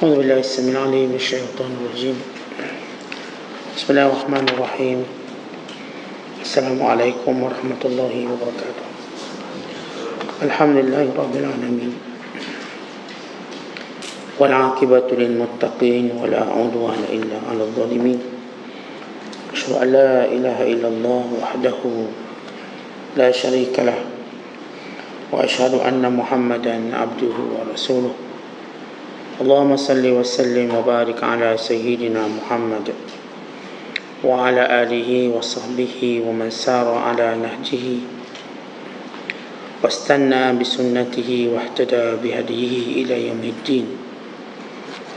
أعوذ بالله السميع العليم من الشيطان الرجيم. بسم الله الرحمن الرحيم. السلام عليكم ورحمة الله وبركاته. الحمد لله رب العالمين، والعاقبة للمتقين ولا عدوان إلا على الظالمين. أشهد أن لا إله إلا الله وحده لا شريك له، وأشهد أن محمدا عبده ورسوله. اللهم صل وسلم وبارك على سيدنا محمد وعلى آله وصحبه ومن سار على نهجه واستنى بسنته واهتدى بهديه إلى يوم الدين.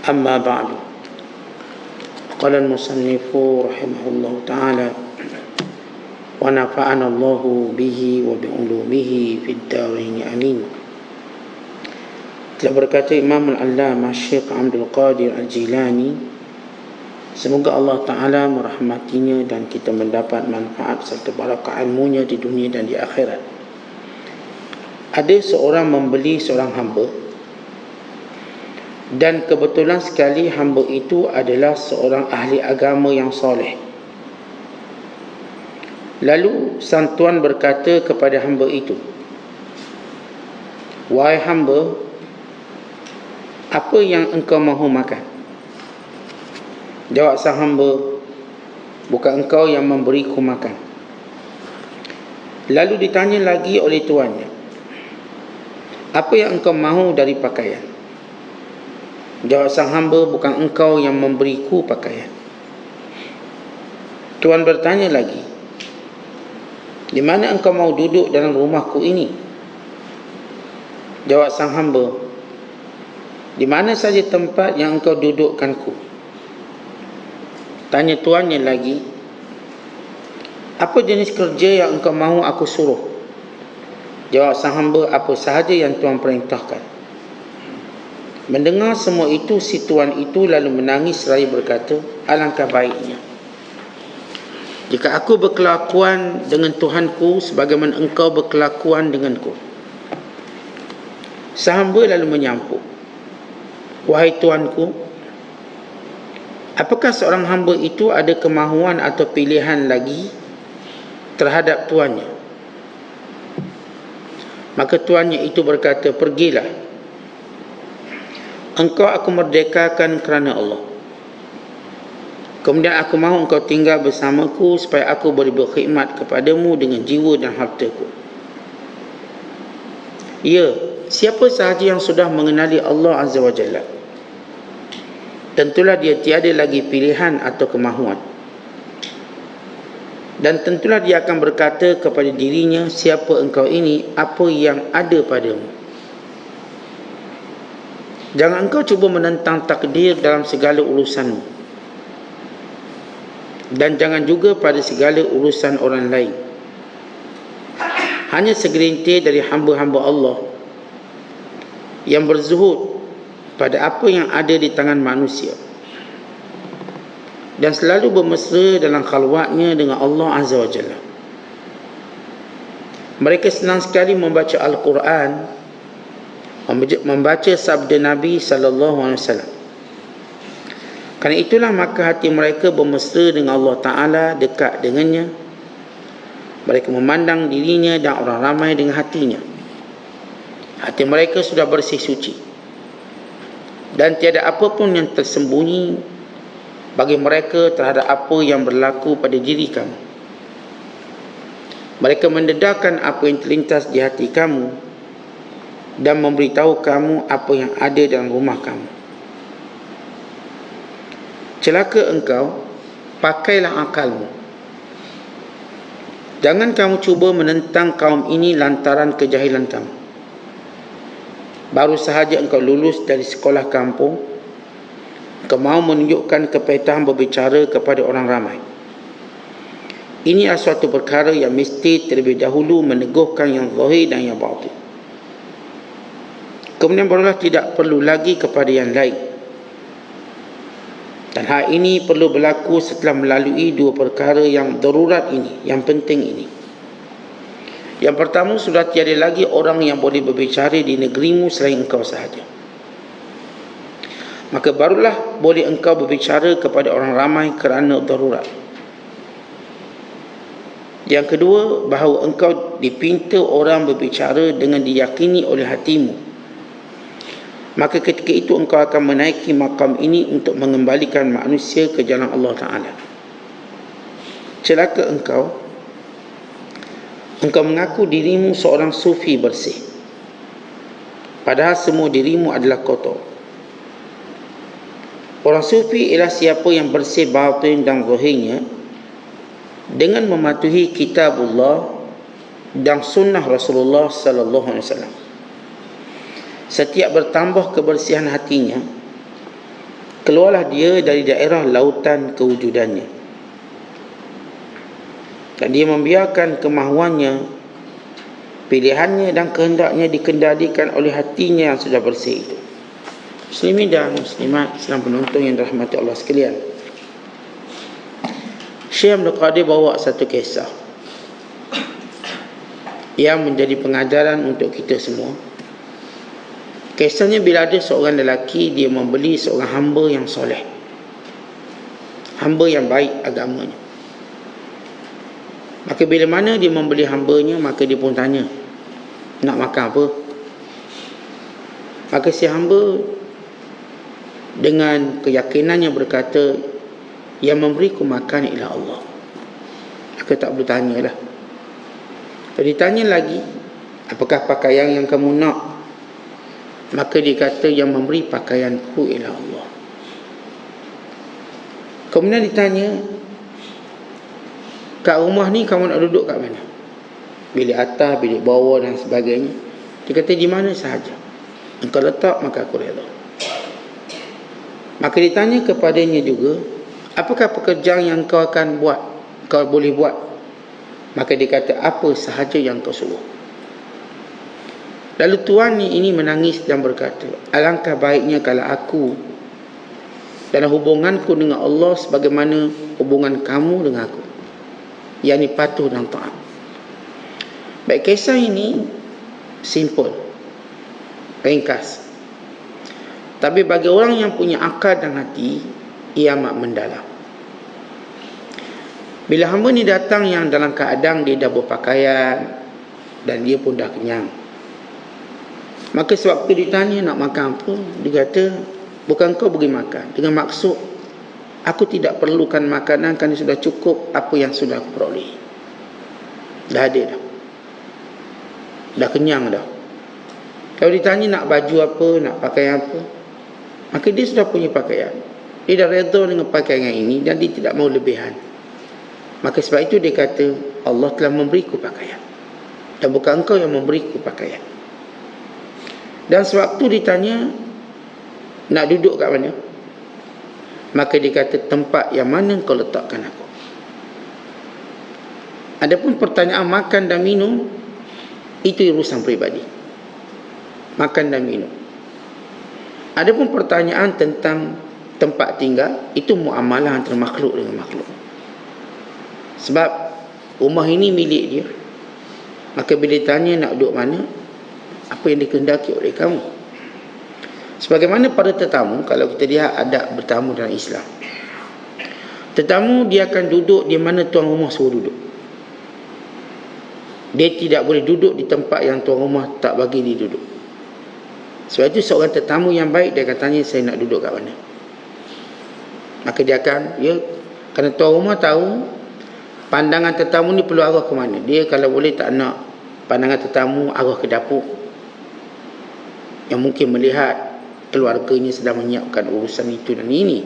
أما بعد، قال المصنف رحمه الله تعالى: ونفعنا الله به وبعلومه في الدارين آمين. Telah berkata Imam Al-Allamah Syekh Abdul Qadir Al-Jilani, semoga Allah Ta'ala merahmatinya dan kita mendapat manfaat serta barakah ilmunya di dunia dan di akhirat. Ada seorang membeli seorang hamba, dan kebetulan sekali hamba itu adalah seorang ahli agama yang soleh. Lalu sang tuan berkata kepada hamba itu, "Wahai hamba, apa yang engkau mahu makan?" Jawab sang hamba, "Bukan engkau yang memberiku makan." Lalu ditanya lagi oleh tuannya, "Apa yang engkau mahu dari pakaian?" Jawab sang hamba, "Bukan engkau yang memberiku pakaian." Tuan bertanya lagi, "Di mana engkau mahu duduk dalam rumahku ini?" Jawab sang hamba, "Di mana saja tempat yang engkau dudukkanku." Tanya tuannya lagi, "Apa jenis kerja yang engkau mahu aku suruh?" Jawab sang hamba, "Apa sahaja yang tuan perintahkan." Mendengar semua itu, si tuan itu lalu menangis seraya berkata, "Alangkah baiknya jika aku berkelakuan dengan Tuhanku sebagaimana engkau berkelakuan denganku." Sang hamba lalu menyampuk, "Wahai tuanku, apakah seorang hamba itu ada kemahuan atau pilihan lagi terhadap tuannya?" Maka tuannya itu berkata, "Pergilah, engkau aku merdekakan kerana Allah. Kemudian aku mahu engkau tinggal bersamaku supaya aku boleh berkhidmat kepadamu dengan jiwa dan hartaku." Ya, siapa sahaja yang sudah mengenali Allah Azza wa Jalla, tentulah dia tiada lagi pilihan atau kemahuan. Dan tentulah dia akan berkata kepada dirinya, "Siapa engkau ini? Apa yang ada padamu?" Jangan engkau cuba menentang takdir dalam segala urusanmu, dan jangan juga pada segala urusan orang lain. Hanya segelintir dari hamba-hamba Allah yang berzuhud pada apa yang ada di tangan manusia dan selalu bermesra dalam khalwatnya dengan Allah Azza wa Jalla. Mereka senang sekali membaca Al-Quran, membaca sabda Nabi SAW. Kerana itulah maka hati mereka bermesra dengan Allah Ta'ala, dekat dengannya. Mereka memandang dirinya dan orang ramai dengan hatinya. Hati mereka sudah bersih suci, dan tiada apapun yang tersembunyi bagi mereka terhadap apa yang berlaku pada diri kamu. Mereka mendedahkan apa yang terlintas di hati kamu dan memberitahu kamu apa yang ada dalam rumah kamu. Celaka engkau, pakailah akalmu. Jangan kamu cuba menentang kaum ini lantaran kejahilan kamu. Baru sahaja engkau lulus dari sekolah kampung, engkau mahu menunjukkan kepintaran berbicara kepada orang ramai. Ini adalah suatu perkara yang mesti terlebih dahulu meneguhkan yang zahir dan yang batin. Kemudian barulah tidak perlu lagi kepada yang lain. Dan hal ini perlu berlaku setelah melalui dua perkara yang darurat ini, yang penting ini. Yang pertama, sudah tiada lagi orang yang boleh berbicara di negerimu selain engkau sahaja. maka barulah boleh engkau berbicara kepada orang ramai kerana darurat. Yang kedua, bahawa engkau dipinta orang berbicara dengan diyakini oleh hatimu, maka ketika itu engkau akan menaiki makam ini untuk mengembalikan manusia ke jalan Allah Ta'ala. Celaka engkau mengaku dirimu seorang sufi bersih, padahal semua dirimu adalah kotor. Orang sufi ialah siapa yang bersih batin dan zahirnya dengan mematuhi kitabullah dan sunnah Rasulullah sallallahu alaihi wasallam. Setiap bertambah kebersihan hatinya, keluarlah dia dari daerah lautan kewujudannya, dan dia membiarkan kemahuannya, pilihannya dan kehendaknya dikendalikan oleh hatinya yang sudah bersih itu. Muslimin dan muslimat sedang penonton yang dirahmati Allah sekalian, Syekh Abdul Qadir bawa satu kisah yang menjadi pengajaran untuk kita semua. Kisahnya bila ada seorang lelaki, dia membeli seorang hamba yang soleh, hamba yang baik agamanya. Maka bila mana dia membeli hambanya, maka dia pun tanya, nak makan apa? Maka si hamba dengan keyakinannya berkata, yang memberiku makan ialah Allah. Maka tak perlu tanya lah. Kalau ditanya lagi, apakah pakaian yang kamu nak? Maka dia kata, yang memberi pakaianku ialah Allah. Kemudian ditanya, kat rumah ni kamu nak duduk kat mana? Bilik atas, bilik bawah dan sebagainya. Dia kata, di mana sahaja engkau letak, maka aku rela. Maka ditanya kepadanya juga, apakah pekerjaan yang kau akan buat, kau boleh buat? Maka dia kata, apa sahaja yang kau suruh. Lalu tuan ini menangis dan berkata, alangkah baiknya kalau aku dalam hubunganku dengan Allah sebagaimana hubungan kamu dengan aku, yakni patuh dan taat. Baik, kisah ini simple, ringkas, tapi bagi orang yang punya akal dan hati, ia amat mendalam. Bila hamba ni datang yang dalam keadaan dia dah berpakaian dan dia pun dah kenyang, maka sewaktu ditanya nak makan apa, dia kata, bukan kau beri makan dengan maksud aku tidak perlukan makanan kerana sudah cukup apa yang sudah aku peroleh. Dah ada dah, dah kenyang dah. Kalau ditanya nak baju apa, nak pakaian apa, maka dia sudah punya pakaian, dia dah redha dengan pakaian ini dan dia tidak mahu lebihan. Maka sebab itu dia kata, Allah telah memberiku pakaian dan bukan engkau yang memberiku pakaian. Dan sewaktu ditanya nak duduk kat mana, maka dia kata, tempat yang mana kau letakkan aku. Adapun pertanyaan makan dan minum, itu urusan peribadi, makan dan minum. Adapun pertanyaan tentang tempat tinggal, itu muamalah antara makhluk dengan makhluk. Sebab rumah ini milik dia, maka bila ditanya nak duduk mana, apa yang dikehendaki oleh kamu. Sebagaimana pada tetamu, kalau kita lihat adab bertamu dalam Islam, tetamu dia akan duduk di mana tuan rumah suruh duduk. Dia tidak boleh duduk di tempat yang tuan rumah tak bagi dia duduk. Sebab itu seorang tetamu yang baik, dia akan tanya, saya nak duduk kat mana. Maka dia akan, kerana tuan rumah tahu pandangan tetamu ni perlu arah ke mana. Dia kalau boleh tak nak pandangan tetamu arah ke dapur, yang mungkin melihat keluarganya sedang menyiapkan urusan itu dan ini,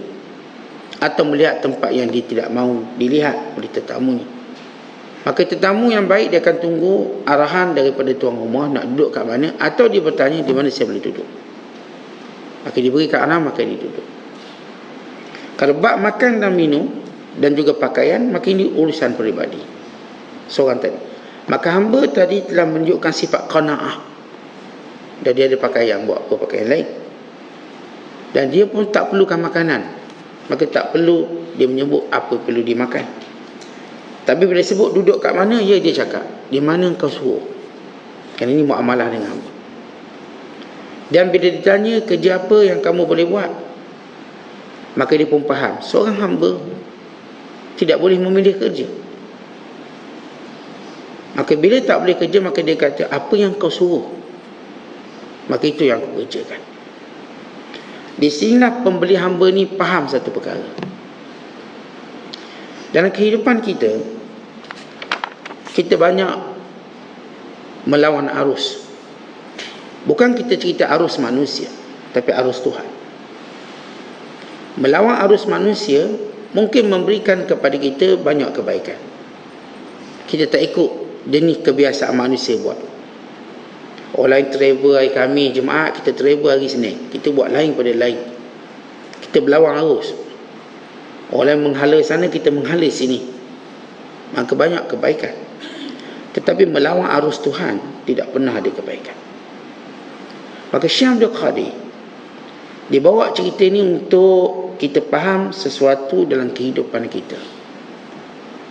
atau melihat tempat yang dia tidak mahu dilihat oleh tetamunya. Maka tetamu yang baik, dia akan tunggu arahan daripada tuan rumah nak duduk kat mana, atau dia bertanya di mana saya boleh duduk. Maka dia beri kat arah, maka dia duduk. Kalau bab makan dan minum dan juga pakaian, maka ini urusan peribadi seorang tadi. Maka hamba tadi telah menunjukkan sifat qanaah, dan dia ada pakaian, buat apa pakaian lain, dan dia pun tak perlukan makanan, maka tak perlu dia menyebut apa perlu dimakan. Tapi bila sebut duduk kat mana, dia cakap di mana kau suruh. Kan ini muamalah dengan hamba. Dan bila ditanya kerja apa yang kamu boleh buat, Maka dia pun faham seorang hamba tidak boleh memilih kerja. Maka bila tak boleh kerja, maka dia kata, apa yang kau suruh, maka itu yang aku kerjakan. Di sinilah pembeli hamba ni faham satu perkara. Dalam kehidupan kita, kita banyak melawan arus. Bukan kita cerita arus manusia, tapi arus Tuhan. Melawan arus manusia mungkin memberikan kepada kita banyak kebaikan. Kita tak ikut, dia ni kebiasaan manusia buat. Orang lain travel hari Khamis, Jumaat, kita travel hari Senin. Kita buat lain pada lain. Kita berlawan arus. Orang lain menghala sana, kita menghala sini. Maka banyak kebaikan. Tetapi melawan arus Tuhan tidak pernah ada kebaikan. Maka Syekh Abdul Qadir dibawa cerita ni untuk kita faham sesuatu dalam kehidupan kita.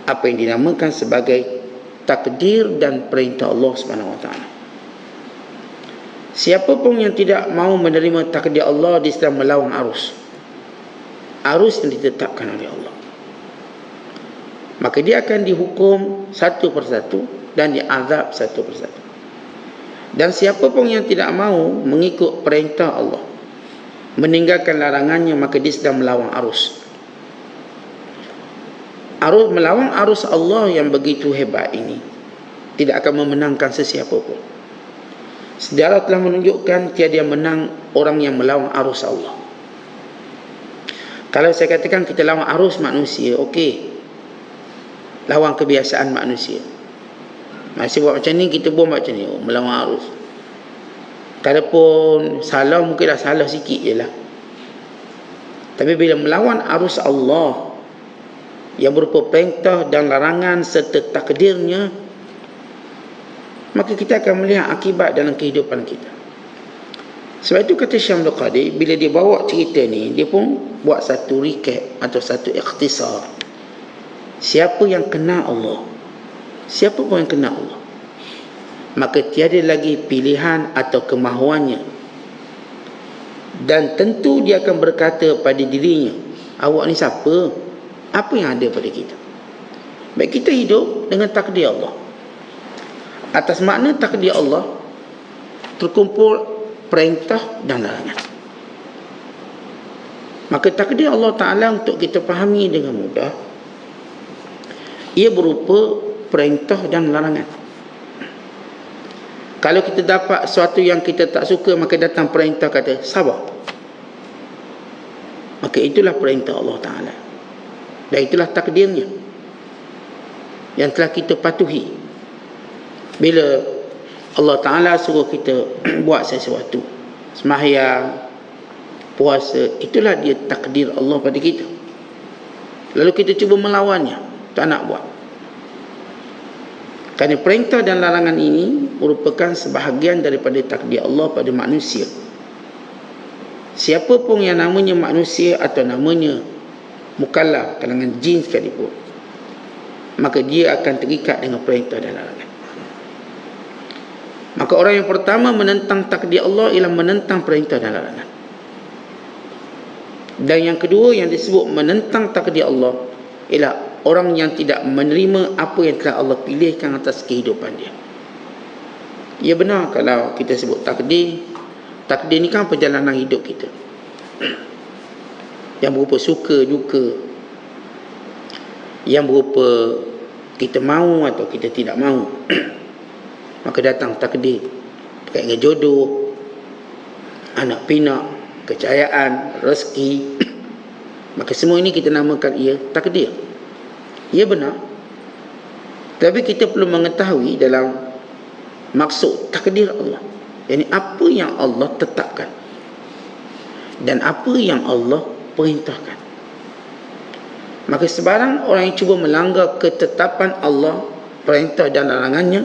Apa yang dinamakan sebagai takdir dan perintah Allah Subhanahu Wa Taala. Siapa pun yang tidak mau menerima takdir Allah, dia sedang melawan arus. Arus yang ditetapkan oleh Allah. Maka dia akan dihukum satu persatu dan diazab satu persatu. Dan siapa pun yang tidak mau mengikut perintah Allah, meninggalkan larangannya, maka dia sedang melawan arus. Melawan arus Allah yang begitu hebat ini tidak akan memenangkan sesiapa pun. Sejarah telah menunjukkan tiada yang menang orang yang melawan arus Allah. Kalau saya katakan kita lawan arus manusia, okey, lawan kebiasaan manusia. Manusia buat macam ni, kita pun buat macam ni, melawan arus. Kalaupun salah, mungkin dah salah sikit je lah. Tapi bila melawan arus Allah yang berupa perintah dan larangan serta takdirnya, maka kita akan melihat akibat dalam kehidupan kita. Sebab itu kata Syekh Abdul Qadir, bila dia bawa cerita ni, dia pun buat satu recap atau satu ikhtisar. Siapa yang kenal Allah, siapa pun yang kenal Allah, maka tiada lagi pilihan atau kemahuannya. Dan tentu dia akan berkata pada dirinya, awak ni siapa? Apa yang ada pada kita? Baik, kita hidup dengan takdir Allah. Atas makna takdir Allah terkumpul perintah dan larangan. Maka takdir Allah Ta'ala untuk kita fahami dengan mudah, ia berupa perintah dan larangan. Kalau kita dapat sesuatu yang kita tak suka, maka datang perintah kata sabar, maka itulah perintah Allah Ta'ala. Dan itulah takdirnya yang telah kita patuhi. Bila Allah Ta'ala suruh kita buat sesuatu, sembahyang, puasa, itulah dia takdir Allah pada kita. Lalu kita cuba melawannya, tak nak buat. Kerana perintah dan larangan ini merupakan sebahagian daripada takdir Allah pada manusia. Siapa pun yang namanya manusia atau namanya mukallaf, kalangan jin sekalipun, maka dia akan terikat dengan perintah dan larangan. Maka orang yang pertama menentang takdir Allah ialah menentang perintah dan larangan. Dan yang kedua yang disebut menentang takdir Allah ialah orang yang tidak menerima apa yang telah Allah pilihkan atas kehidupan dia. Ya benar kalau kita sebut takdir. Takdir ni kan perjalanan hidup kita, yang berupa suka duka, yang berupa kita mahu atau kita tidak mahu. Maka datang takdir terkait dengan jodoh, anak pinak, kejayaan, rezeki. Maka semua ini kita namakan ia takdir. Ia benar. Tapi kita perlu mengetahui dalam maksud takdir Allah, yakni apa yang Allah tetapkan dan apa yang Allah perintahkan. Maka sebarang orang yang cuba melanggar ketetapan Allah, perintah dan larangannya,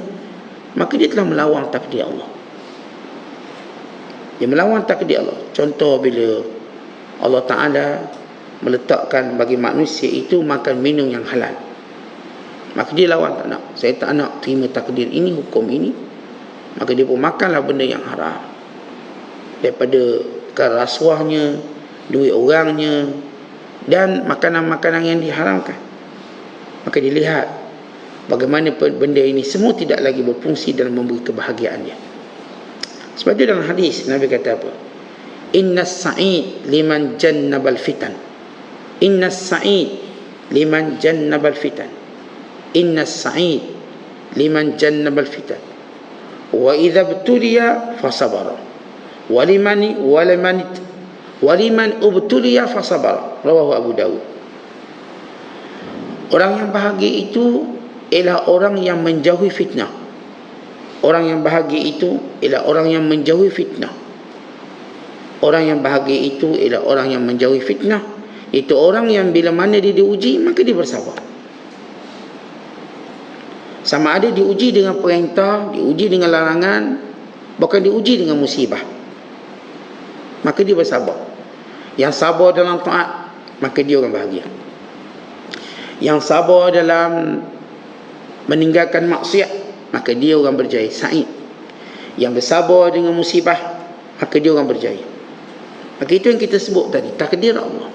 maka dia telah melawan takdir Allah. Dia melawan takdir Allah. Contoh bila Allah Ta'ala meletakkan bagi manusia itu makan minum yang halal, maka dia lawan, tak nak. Saya tak nak terima takdir ini, hukum ini. Maka dia pun makanlah benda yang haram. Daripada rasuahnya, duit orangnya, dan makanan-makanan yang diharamkan. Maka dilihat bagaimana benda ini semua tidak lagi berfungsi dalam memberi kebahagiaan dia. Sebab itu dalam hadis Nabi kata apa? Innas sa'id liman jannabal fitan. Innas sa'id liman jannabal fitan. Innas sa'id liman jannabal fitan. Wa idza btuliya fasabara. Waliman ubtuliya fasabara. Rawahu Abu Dawud. Orang yang bahagia itu ialah orang yang menjauhi fitnah. Orang yang bahagia itu ialah orang yang menjauhi fitnah. Orang yang bahagia itu ialah orang yang menjauhi fitnah. Itu orang yang bila mana dia diuji, maka dia bersabar. Sama ada diuji dengan perintah, diuji dengan larangan, bahkan diuji dengan musibah, maka dia bersabar. Yang sabar dalam taat, maka dia orang bahagia. Yang sabar dalam meninggalkan maksiat, maka dia orang berjaya, sa'id. Yang bersabar dengan musibah, maka dia orang berjaya. Maka itu yang kita sebut tadi, takdir Allah.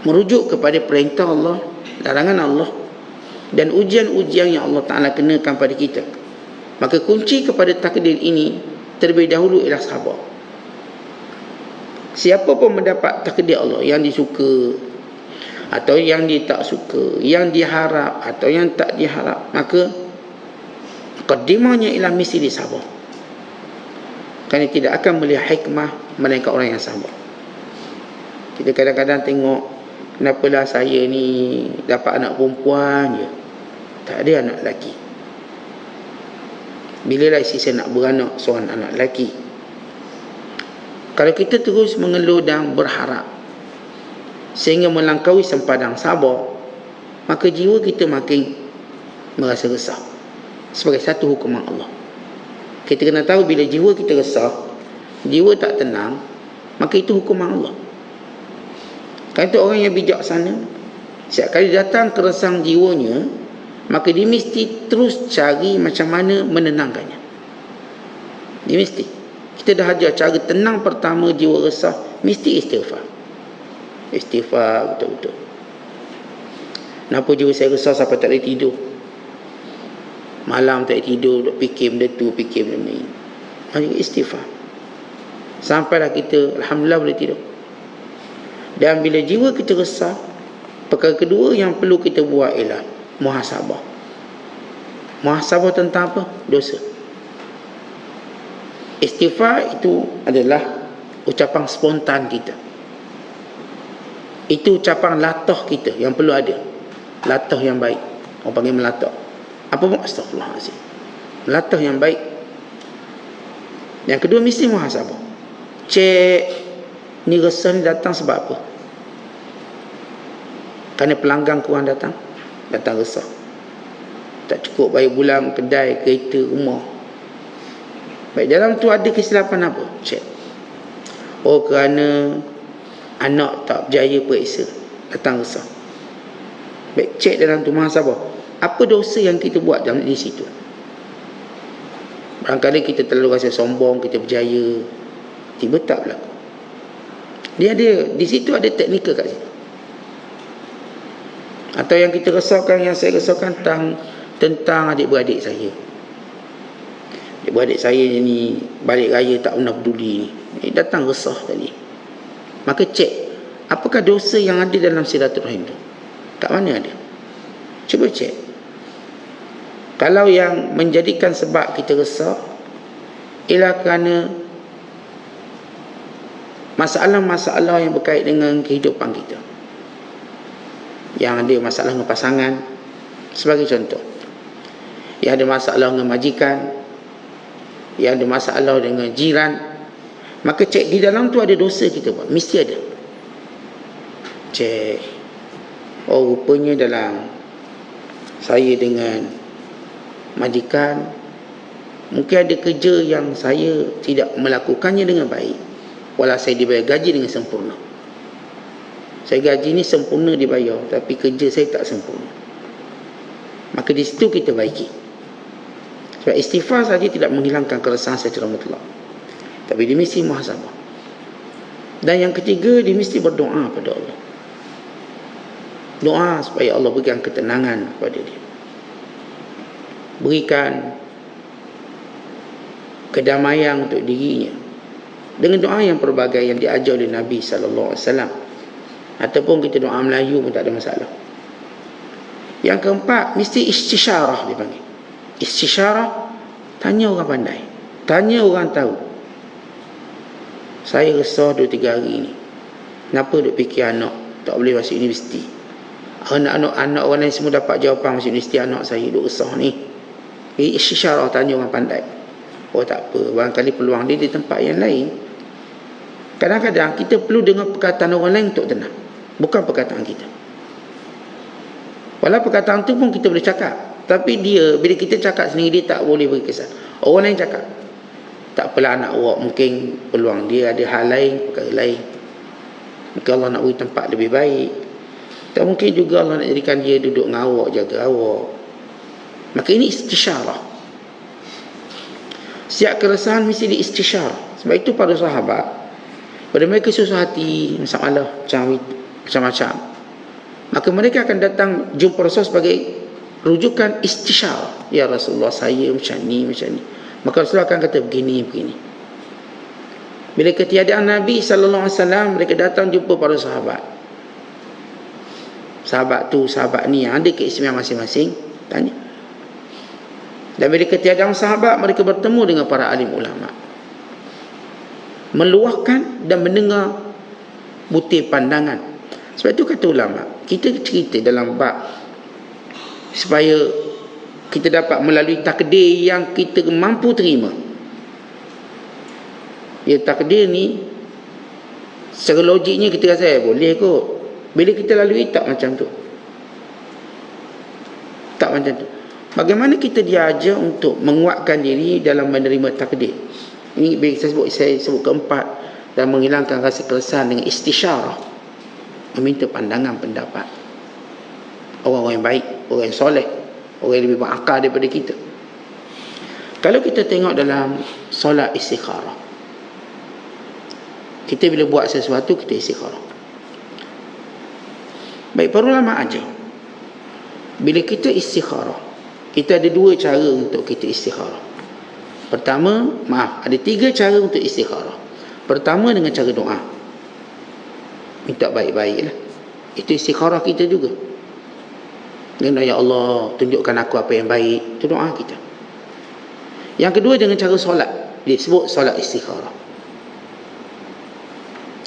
Merujuk kepada perintah Allah, larangan Allah, dan ujian-ujian yang Allah Ta'ala kenakan pada kita. Maka kunci kepada takdir ini terlebih dahulu ialah sabar. Siapa pun mendapat takdir Allah, yang disuka atau yang dia tak suka, yang diharap atau yang tak diharap, maka mukadimahnya ialah mesti dia sabar. Kerana tidak akan melihat hikmah melainkan orang yang sabar. Kita kadang-kadang tengok, kenapalah saya ni dapat anak perempuan je, tak ada anak lelaki. Bilalah isteri saya nak beranak seorang anak lelaki. Kalau kita terus mengeluh dan berharap sehingga melampaui sempadan sabar, maka jiwa kita makin merasa resah sebagai satu hukuman Allah. Kita kena tahu bila jiwa kita resah, jiwa tak tenang, maka itu hukuman Allah. Kan itu orang yang bijaksana, setiap kali datang keresahan jiwanya, maka dia mesti terus cari macam mana menenangkannya. Dia mesti. Kita dah ajar cara tenang pertama jiwa resah, mesti istighfar. Istighfar betul-betul. Kenapa jiwa saya resah sampai tak boleh tidur? Malam tak boleh tidur, duk fikir benda tu, fikir benda ni. Mari istighfar. Sampailah kita, alhamdulillah, boleh tidur. Dan bila jiwa kita resah, perkara kedua yang perlu kita buat ialah muhasabah. Muhasabah tentang apa? Dosa. Istighfar itu adalah ucapan spontan kita. Itu ucapan latah kita yang perlu ada. Latah yang baik. Orang panggil melatah. Apa pun astagfirullahaladzim. Melatah yang baik. Yang kedua mesti muhasabah. Cek ni resah ni datang sebab apa? Kerana pelanggan kurang datang resah. Tak cukup bayar bulan kedai, kereta, rumah. Baik, dalam tu ada kesilapan apa? Cek. Oh, kerana anak tak berjaya periksa, datang resah. Baik, cek dalam tu muhasabah. Apa dosa yang kita buat dalam di situ? Barangkali kita terlalu rasa sombong, kita berjaya, tiba tak berlaku. Dia ada, di situ ada teknikal kat situ. Atau yang kita resahkan, yang saya resahkan tentang adik-beradik saya. Adik-beradik saya ni balik raya tak pernah peduli ni. Datang resah tadi. Maka cek, apakah dosa yang ada dalam silaturahim tu? Kat mana ada? Cuba cek. Kalau yang menjadikan sebab kita resah ialah kerana masalah-masalah yang berkait dengan kehidupan kita, yang ada masalah dengan pasangan sebagai contoh, yang ada masalah dengan majikan, yang ada masalah dengan jiran, maka cek di dalam tu ada dosa kita buat, mesti ada. Cek, oh rupanya dalam saya dengan majikan mungkin ada kerja yang saya tidak melakukannya dengan baik, walau saya dibayar gaji dengan sempurna. Saya gaji ni sempurna dibayar, tapi kerja saya tak sempurna. Maka di situ kita baiki. Sebab istighfar saja tidak menghilangkan keresahan secara mutlak, tapi dia mesti muhasabah. Dan yang ketiga, dia mesti berdoa pada Allah. Doa supaya Allah berikan ketenangan kepada dia, berikan kedamaian untuk dirinya dengan doa yang pelbagai yang diajar oleh Nabi SAW. Ataupun kita doa Melayu pun tak ada masalah. Yang keempat, mesti istisyarah dipanggil. Istisyarah, tanya orang pandai, tanya orang tahu. Saya resah 2-3 hari ni, kenapa duk fikir anak tak boleh masuk universiti? Anak orang lain semua dapat jawapan masuk universiti, anak saya duk resah ni. Istisyarah, tanya orang pandai. Oh tak apa, barangkali peluang dia di tempat yang lain. Kadang-kadang kita perlu dengar perkataan orang lain untuk tenang, bukan perkataan kita. Walau perkataan tu pun kita boleh cakap, tapi dia, bila kita cakap sendiri, dia tak boleh beri kesan. Orang lain cakap, tak apalah anak awak, mungkin peluang dia ada hal lain, perkara lain, mungkin Allah nak beri tempat lebih baik, tak mungkin juga Allah nak jadikan dia duduk dengan awak, jaga awak. Maka ini istisyarah. Setiap keresahan mesti diistisyarah. Sebab itu para sahabat, pada mereka susah hati, masalah macam-macam, maka mereka akan datang jumpa Rasul sebagai rujukan istisyarah. Ya Rasulullah, saya macam ni. Maka Rasulullah akan kata begini. Bila ketiadaan Nabi SAW, mereka datang jumpa para sahabat. Sahabat tu, sahabat ni yang ada keistimewaan masing-masing, tanya. Dan bila ketiadaan sahabat, mereka bertemu dengan para alim ulama, meluahkan dan mendengar butir pandangan. Sebab itu kata ulama, kita cerita dalam bab supaya kita dapat melalui takdir yang kita mampu terima. Ya, takdir ni secara logiknya kita rasa boleh kot. Bila kita lalui, tak macam tu. Tak macam tu. Bagaimana kita diajar untuk menguatkan diri dalam menerima takdir? Ini saya sebut keempat, dan menghilangkan rasa keresahan dengan istisyarah, meminta pandangan pendapat orang-orang yang baik, orang yang soleh, orang yang lebih berakal daripada kita. Kalau kita tengok dalam solat istikharah, kita bila buat sesuatu, kita istikharah. Baik, para ulama ajar, bila kita istikharah, kita ada 2 cara untuk kita istikharah. Pertama, ada 3 cara untuk istikharah. Pertama, dengan cara doa, minta baik-baiklah. Itu istikharah kita juga. Dengan ya Allah, tunjukkan aku apa yang baik. Itu doa kita. Yang kedua, dengan cara solat. Dia sebut solat istikharah.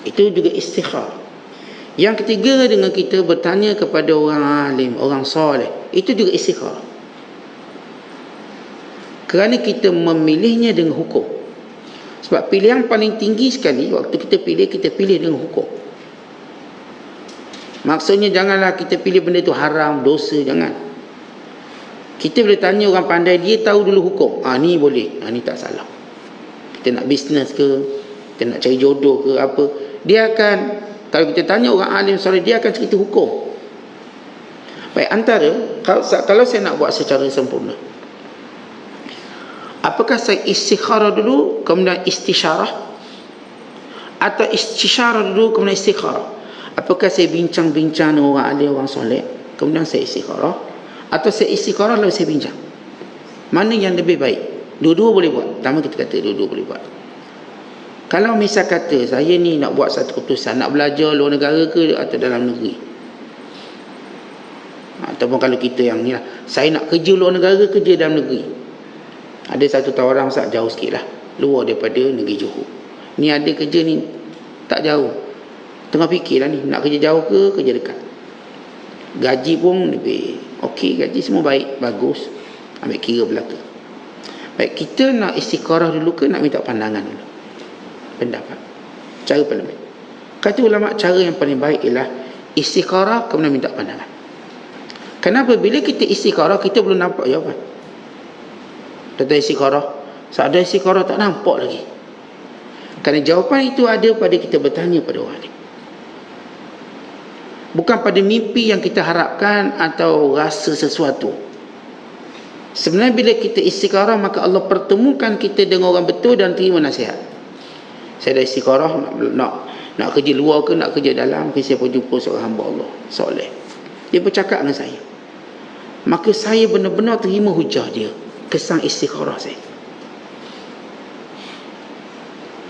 Itu juga istikharah. Yang ketiga, dengan kita bertanya kepada orang alim, orang soleh. Itu juga istikharah. Kerana kita memilihnya dengan hukum. Sebab pilihan paling tinggi sekali, waktu kita pilih dengan hukum. Maksudnya janganlah kita pilih benda itu haram, dosa, jangan. Kita boleh tanya orang pandai, dia tahu dulu hukum. Ni boleh, ni tak salah. Kita nak bisnes ke, kita nak cari jodoh ke apa, dia akan, kalau kita tanya orang alim soleh, dia akan cerita hukum. Baik, antara kalau saya nak buat secara sempurna, apakah saya istikharah dulu kemudian istisyarah, atau istisyarah dulu kemudian istikharah? Apakah saya bincang-bincang dengan orang alim, orang soleh, kemudian saya istikharah, atau saya istikharah lalu saya bincang? Mana yang lebih baik? Dua-dua boleh buat. Pertama kita kata dua-dua boleh buat. Kalau misal kata saya ni nak buat satu keputusan, nak belajar luar negara ke atau dalam negeri, ataupun kalau kita yang ni lah, saya nak kerja luar negara, kerja dalam negeri. Ada satu tawaran Ustaz, jauh sikit lah, luar daripada negeri Johor. Ni ada kerja ni tak jauh, tengah fikir lah ni, nak kerja jauh ke kerja dekat. Gaji pun lebih okey, gaji semua baik, bagus, ambil kira belaka. Baik, kita nak istikharah dulu ke nak minta pandangan dulu, pendapat, cara paling baik? Kata ulama, cara yang paling baik ialah istikharah kemudian minta pandangan. Kenapa? Bila kita istikharah, kita belum nampak jawapan. Tentang istikharah, saat ada istikharah tak nampak lagi, kerana jawapan itu ada pada kita bertanya pada orang lain, bukan pada mimpi yang kita harapkan atau rasa sesuatu. Sebenarnya bila kita istikharah, maka Allah pertemukan kita dengan orang betul dan terima nasihat. Saya dah istikharah nak kerja luar ke nak kerja dalam, saya pun jumpa seorang hamba Allah soleh, Dia bercakap dengan saya. Maka saya benar-benar terima hujah dia, kesan istikharah saya.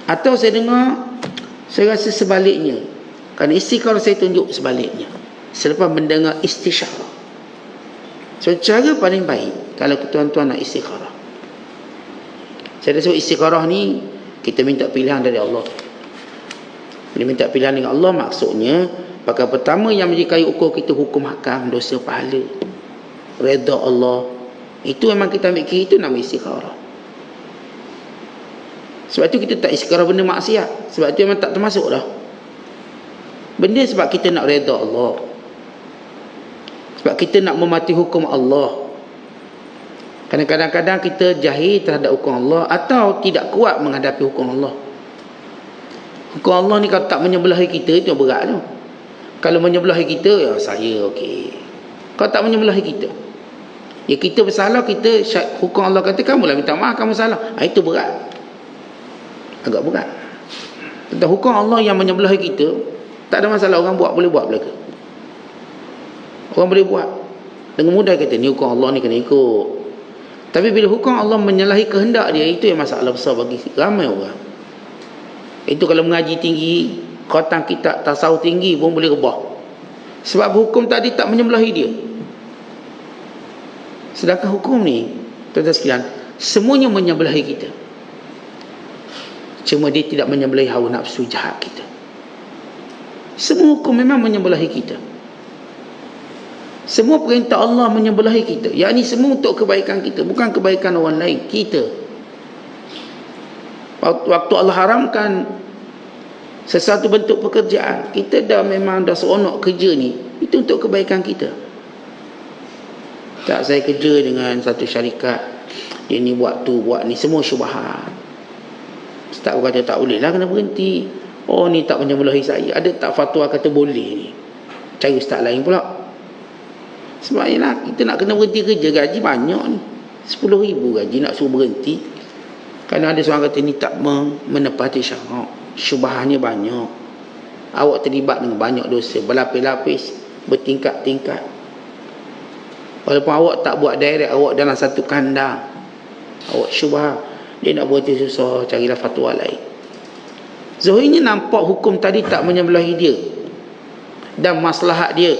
Atau saya dengar, saya rasa sebaliknya, kerana istikharah saya tunjuk sebaliknya selepas mendengar istisyarah. So cara paling baik kalau tuan-tuan nak istikharah, saya rasa istikharah ni kita minta pilihan dari Allah. Bila minta pilihan dengan Allah, maksudnya perkara pertama yang menjadi kayu ukur kita hukum hakam, dosa, pahala, redha Allah. Itu memang kita ambil kira, itu nama istikharah. Sebab tu kita tak istikharah benda maksiat, sebab tu memang tak termasuk dah. Benda sebab kita nak redha Allah, sebab kita nak mematuhi hukum Allah. Kadang-kadang kita jahil terhadap hukum Allah, atau tidak kuat menghadapi hukum Allah. Hukum Allah ni kalau tak menyebelahi kita, itu berat tu. Kalau menyebelahi kita, ya saya okey. Kalau tak menyebelahi kita, ya kita bersalah, kita hukum Allah kata kamulah minta maaf, kamu salah, itu berat, agak berat. Tentang hukum Allah yang menyebelahi kita, tak ada masalah, orang buat boleh buat belaka. Orang boleh buat dengan mudah, kata ni hukum Allah ni kena ikut. Tapi bila hukum Allah menyalahi kehendak dia, itu yang masalah besar bagi ramai orang. Itu kalau mengaji tinggi, khatam kitab tasawuf tinggi pun boleh rebah, sebab hukum tadi tak menyebelahi dia. Sedangkan hukum ni, tuan-tuan sekalian, semuanya menyebelahi kita, cuma dia tidak menyebelahi hawa nafsu jahat kita. Semua hukum memang menyebelahi kita. Semua perintah Allah menyebelahi kita. Yang ini semua untuk kebaikan kita, bukan kebaikan orang lain, kita. Waktu Allah haramkan sesuatu bentuk pekerjaan, kita memang dah seronok kerja ni, itu untuk kebaikan kita. Tak, saya kerja dengan satu syarikat, dia ni buat tu, buat ni, semua syubhat. Ustaz kata tak boleh lah, kena berhenti. Oh ni tak menyebelahi saya. Ada tak fatwa kata boleh ni? Cari ustaz lain pula. Sebab ialah kita nak kena berhenti kerja, gaji banyak ni, 10,000 gaji nak suruh berhenti. Kerana ada seorang kata ni tak menepati syarak, syubahnya banyak, awak terlibat dengan banyak dosa, berlapis-lapis, bertingkat-tingkat. Walaupun awak tak buat direct, awak dalam satu kandang, awak syubah, dia nak berhenti susah, carilah fatwa lain. Zahirnya nampak hukum tadi tak menyebelahi dia dan maslahat dia.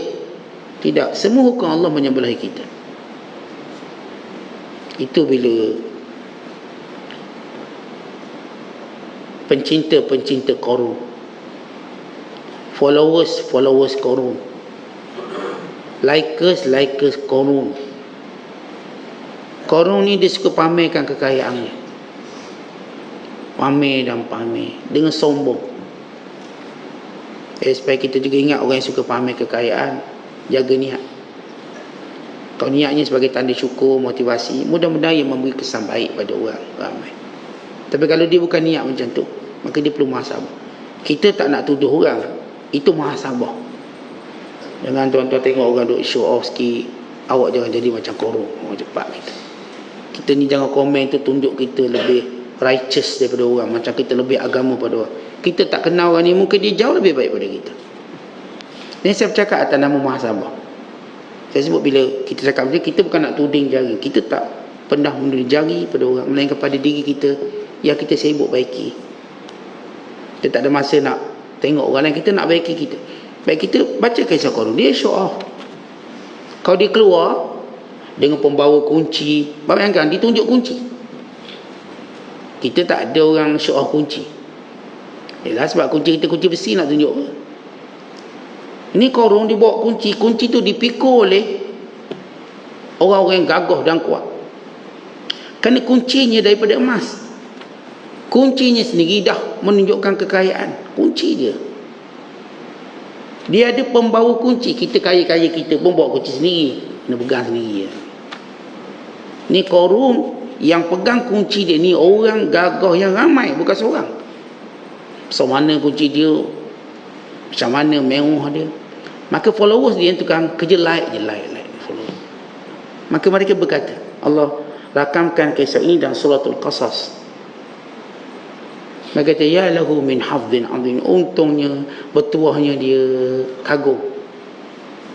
Tidak, semua hukum Allah menyebelahi kita. Itu bila pencinta-pencinta Qarun, followers Qarun, likers Qarun. Qarun ni dia suka pamerkan kekayaannya, pamer dengan sombong. Supaya kita juga ingat, orang yang suka pamer kekayaan, jaga niat. Kalau niatnya sebagai tanda syukur, motivasi, mudah-mudahan ia memberi kesan baik pada orang ramai. Tapi kalau dia bukan niat macam tu, maka dia perlu muhasabah. Kita tak nak tuduh orang, itu muhasabah. Jangan tuan-tuan tengok orang duk show off sikit, awak jangan jadi macam Qarun, cepat kita. Kita ni jangan komen tu tunjuk kita lebih righteous daripada orang, macam kita lebih agama pada orang. Kita tak kenal orang ni, mungkin dia jauh lebih baik pada kita. Ini saya bercakap atas nama muhasabah. Saya sebut bila kita cakap macam, kita bukan nak tuding jari, kita tak pernah menuding jari pada orang, melainkan pada diri kita yang kita sibuk baiki. Kita tak ada masa nak tengok orang lain, kita nak baiki kita. Baik, kita baca kisah Qarun, dia show off. Kalau dia keluar dengan pembawa kunci, bayangkan ditunjuk kunci. Kita tak ada orang show off kunci. Yalah, sebab kunci kita kunci besi, nak tunjuk apa? Ini Qarun dibawa kunci tu dipikul oleh orang-orang yang gagah dan kuat. Kerana kuncinya daripada emas. Kuncinya sendiri dah menunjukkan kekayaan. Kunci dia. Dia ada pembawa kunci. Kita kaya-kaya kita pun bawa kunci sendiri, kena pegang sendiri. Ni Qarun yang pegang kunci dia ni orang gagah yang ramai, bukan seorang. Macam mana kunci dia, macam mana mewah dia. Maka followers dia yang tukang kerja like follow. Maka mereka berkata, Allah rakamkan kisah ini dalam suratul Qasas. Mereka kata, ya lahu min hafdhin azim, untungnya, bertuahnya dia kagum.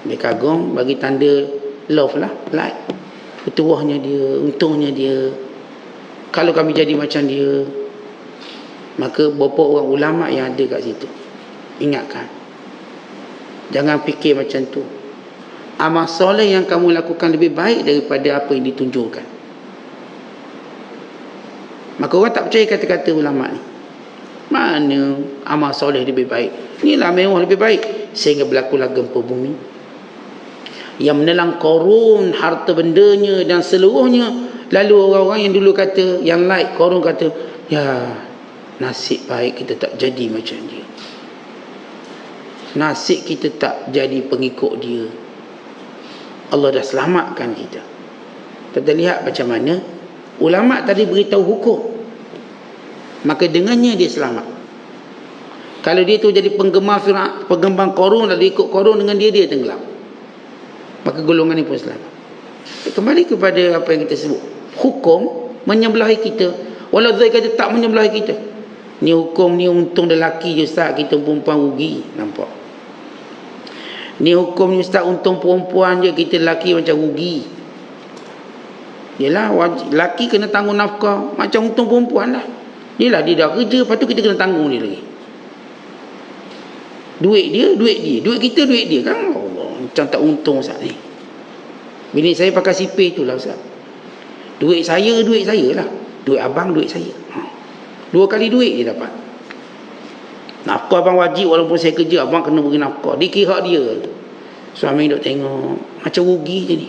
Dia kagum, bagi tanda love lah, like. Petuahnya dia, untungnya dia. Kalau kami jadi macam dia, maka beberapa orang ulama yang ada kat situ ingatkan, jangan fikir macam tu. Amal soleh yang kamu lakukan lebih baik daripada apa yang ditunjukkan. Maka orang tak percaya kata-kata ulama ni. Mana amal soleh lebih baik? Inilah mewah lebih baik, sehingga berlakulah gempa bumi yang menelan korun harta bendanya dan seluruhnya. Lalu orang-orang yang dulu kata, yang like korun, kata, ya nasib baik kita tak jadi macam dia, nasib kita tak jadi pengikut dia. Allah dah selamatkan kita. Kita lihat macam mana ulama tadi beritahu hukum, maka dengannya dia selamat. Kalau dia tu jadi penggemar korun, lalu ikut korun, dengan dia tenggelam, maka golongan ni pun selamat. Kembali kepada apa yang kita sebut, hukum menyebelahi kita, walau Zai kata tak menyebelahi kita. Ni hukum ni untung lelaki je Ustaz, kita perempuan rugi. Nampak? Ni hukum ni Ustaz untung perempuan je, kita lelaki macam rugi. Yelah, lelaki kena tanggung nafkah, macam untung perempuan lah. Yelah, dia dah kerja, lepas tu kita kena tanggung dia lagi. Duit dia, duit kita, duit dia kan. Allah, macam tak untung Ustaz ni. Bini saya pakai sipir tu lah Ustaz. Duit saya lah. Duit abang, duit saya. Dua kali duit dia dapat. Nafkah abang wajib, walaupun saya kerja, abang kena beri nafkah. Dikira dia. Suami duk tengok, macam rugi je ni.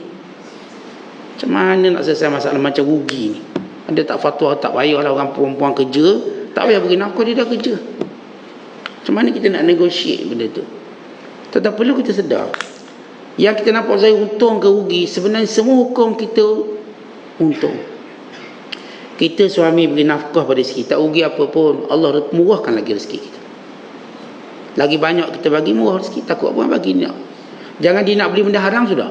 Macam mana nak selesai masalah macam rugi ni? Ada tak fatwa, tak payahlah orang perempuan kerja, tak payah beri nafkah, dia dah kerja. Macam mana kita nak negotiate benda tu? Tak perlu kita sedar, yang kita nampak saya untung ke rugi, sebenarnya semua hukum kita untung. Kita suami beri nafkah pada isteri, tak rugi apa pun. Allah murahkan lagi rezeki kita. Lagi banyak kita bagi, murah rezeki. Takut apa bagi ni. Jangan dia nak beli benda haram sudah.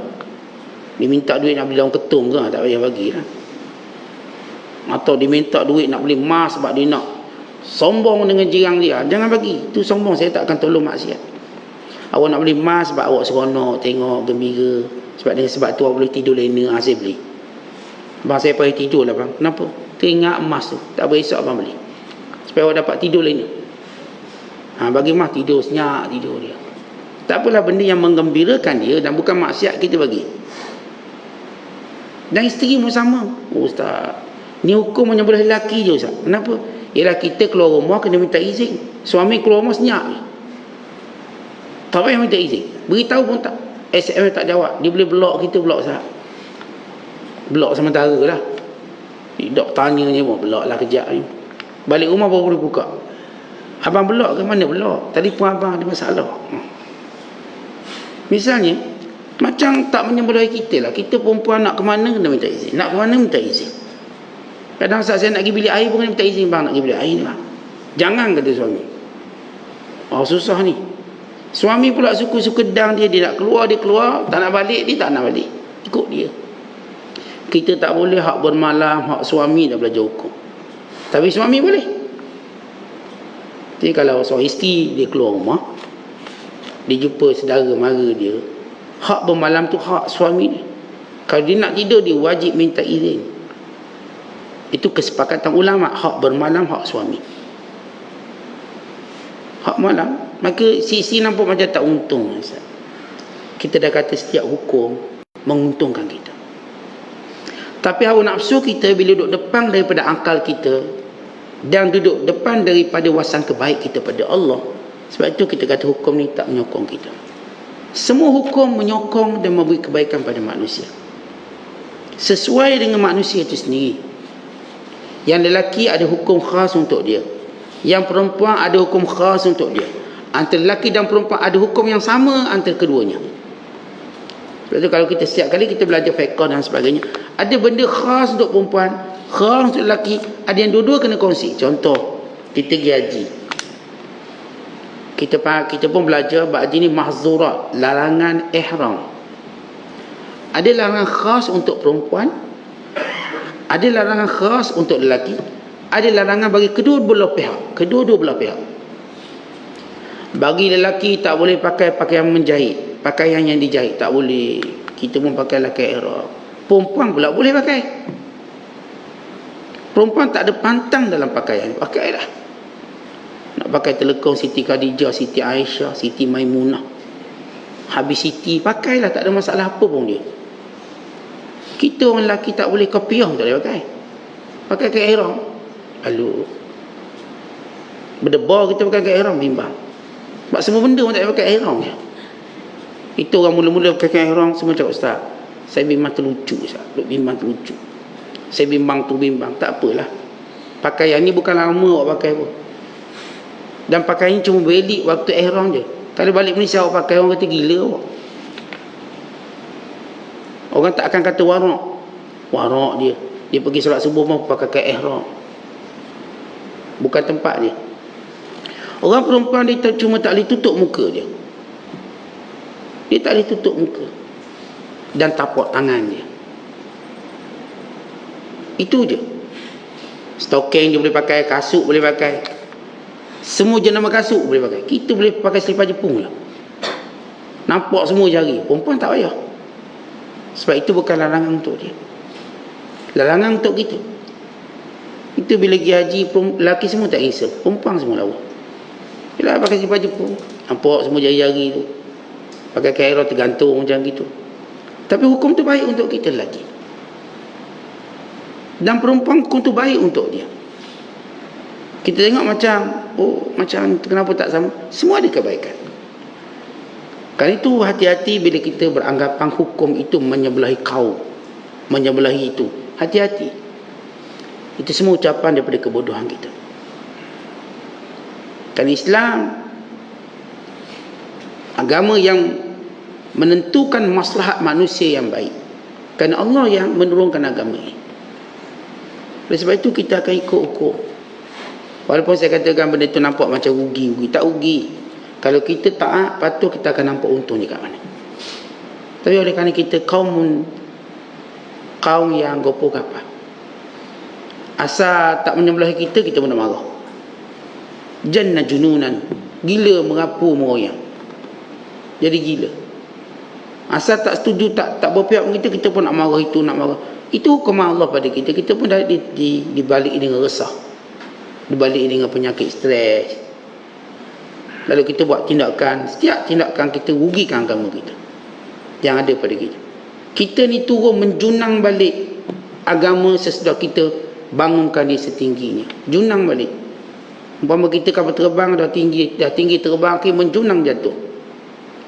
Dia minta duit nak beli daun ketum ke, tak payah bagi lah. Atau dia minta duit nak beli emas sebab dia nak sombong dengan jirang dia, jangan bagi. Itu sombong, saya tak akan tolong maksiat. Awak nak beli emas sebab awak seronok, tengok gembira, sebab tu awak boleh tidur lena. Saya beli. Bang, saya payah tidur lah bang. Kenapa? Teringat emas tu, tak beresok abang beli, supaya awak dapat tidur lena. Bagi emas tidur senyap, tidur dia. Tak apalah, benda yang menggembirakan dia dan bukan maksiat kita bagi. Dan isteri pun sama. Oh Ustaz, ni hukum hanya boleh lelaki je Ustaz. Kenapa? Ialah kita keluar rumah kena minta izin. Suami keluar rumah senyap je, tak payah minta izin. Beritahu pun tak. SMS tak jawab. Dia boleh block kita, block Ustaz. Block sementara lah. Dok tanya je pun, block lah kejap ni. Balik rumah baru boleh buka. Abang block ke mana block? Tadi pun abang ada masalah. Misalnya, macam tak menyebelahi kita lah. Kita perempuan nak ke mana kena minta izin. Nak ke mana minta izin. Kadang saat saya nak pergi bilik air pun kena minta izin. Bang, nak pergi bilik air ni bang. Jangan, kata suami. Oh susah ni. Suami pula suka-suka dang dia. Dia nak keluar, dia keluar. Tak nak balik, dia tak nak balik. Ikut dia. Kita tak boleh hak bermalam, hak suami dah belajar hukum. Tapi suami boleh. Jadi kalau seorang isteri dia keluar rumah, dia jumpa saudara mara dia, hak bermalam tu hak suami dia. Kalau dia nak tidur, dia wajib minta izin. Itu kesepakatan ulama. Hak bermalam hak suami, hak malam. Maka si nampak macam tak untung. Kita dah kata setiap hukum menguntungkan kita. Tapi hawa nafsu kita bila duduk depan daripada akal kita dan duduk depan daripada wasangka baik kita pada Allah, sebab itu kita kata hukum ni tak menyokong kita. Semua hukum menyokong dan memberi kebaikan pada manusia sesuai dengan manusia itu sendiri. Yang lelaki ada hukum khas untuk dia, yang perempuan ada hukum khas untuk dia. Antara lelaki dan perempuan ada hukum yang sama antara keduanya. Sebab itu kalau kita setiap kali kita belajar fiqh dan sebagainya, ada benda khas untuk perempuan, khas untuk lelaki, ada yang dua-dua kena kongsi. Contoh, kita pergi haji, kita pun belajar haji ni mahzurat, larangan ihram. Ada larangan khas untuk perempuan, ada larangan khas untuk lelaki, ada larangan bagi kedua-dua belah pihak. Bagi lelaki tak boleh pakai pakaian menjahit, pakaian yang dijahit tak boleh. Kita pun pakailah kain ihram. Perempuan pula boleh pakai. Perempuan tak ada pantang dalam pakaian, pakailah. Nak pakai telekong Siti Khadijah, Siti Aisyah, Siti Maimunah, habis Siti, pakailah, tak ada masalah apa pun dia. Kita orang lelaki tak boleh kopiah, tak boleh pakai. Pakai kain ihram. Lalu berdebar kita pakai kain ihram, bimbang. Sebab semua benda pun tak boleh pakai ihram je. Itu orang mula-mula pakai kain ihram, semua cakap, Ustaz, saya bimbang terlucu, Ustaz. Duk bimbang terlucu. Saya bimbang tu bimbang. Tak apalah. Pakaian ni bukan lama awak pakai pun. Dan pakaian ni cuma belik waktu ihram je. Kalau balik Malaysia awak pakai, orang kata gila awak. Orang tak akan kata warak. Warak dia. Dia pergi solat subuh pun pakai kain ihram. Bukan tempat dia. Orang perempuan dia cuma tak boleh tutup muka dia. Dia tak boleh tutup muka. Dan tapak tangan dia. Itu je. Stocking dia boleh pakai, kasut boleh pakai. Semua jenama kasut boleh pakai. Kita boleh pakai selipar Jepun lah. Nampak semua jari. Perempuan tak payah. Sebab itu bukan larangan untuk dia. Larangan untuk kita. Itu bila pergi haji, lelaki semua tak risau. Perempuan semua lawa. Bila pakai selipar Jepun, nampak semua jari-jari tu. Pakai kain ihram tergantung macam gitu. Tapi hukum tu baik untuk kita lelaki. Dan perempuan hukum tu baik untuk dia. Kita tengok macam, macam kenapa tak sama? Semua ada kebaikan. Kerana itu hati-hati bila kita beranggapan hukum itu menyebelahi kaum, menyebelahi itu. Hati-hati. Itu semua ucapan daripada kebodohan kita. Kerana Islam agama yang menentukan maslahat manusia yang baik. Kerana Allah yang menurunkan agama ini. Oleh sebab itu kita akan ikut hukum. Walaupun saya katakan benda itu nampak macam rugi. Tak rugi. Kalau kita taat, patut kita akan nampak untungnya kat mana. Tapi oleh kerana kita kaum yang gopoh kapal, asal tak menyembelih kita pun nak marah. Janna jununan. Gila merapu meroyang. Jadi gila. Asal tak setuju, tak berpihak dengan kita pun nak marah itu, nak marah. Itu hukum Allah pada kita. Kita pun dah dibalik dengan resah, dibalik dengan penyakit stres. Lalu kita buat tindakan, setiap tindakan kita rugikan agama kita yang ada pada kita. Kita ni turun menjunang balik agama sesudah kita bangunkan dia setingginya. Junang balik. Umpama kita kapal terbang dah tinggi terbang, menjunang jatuh.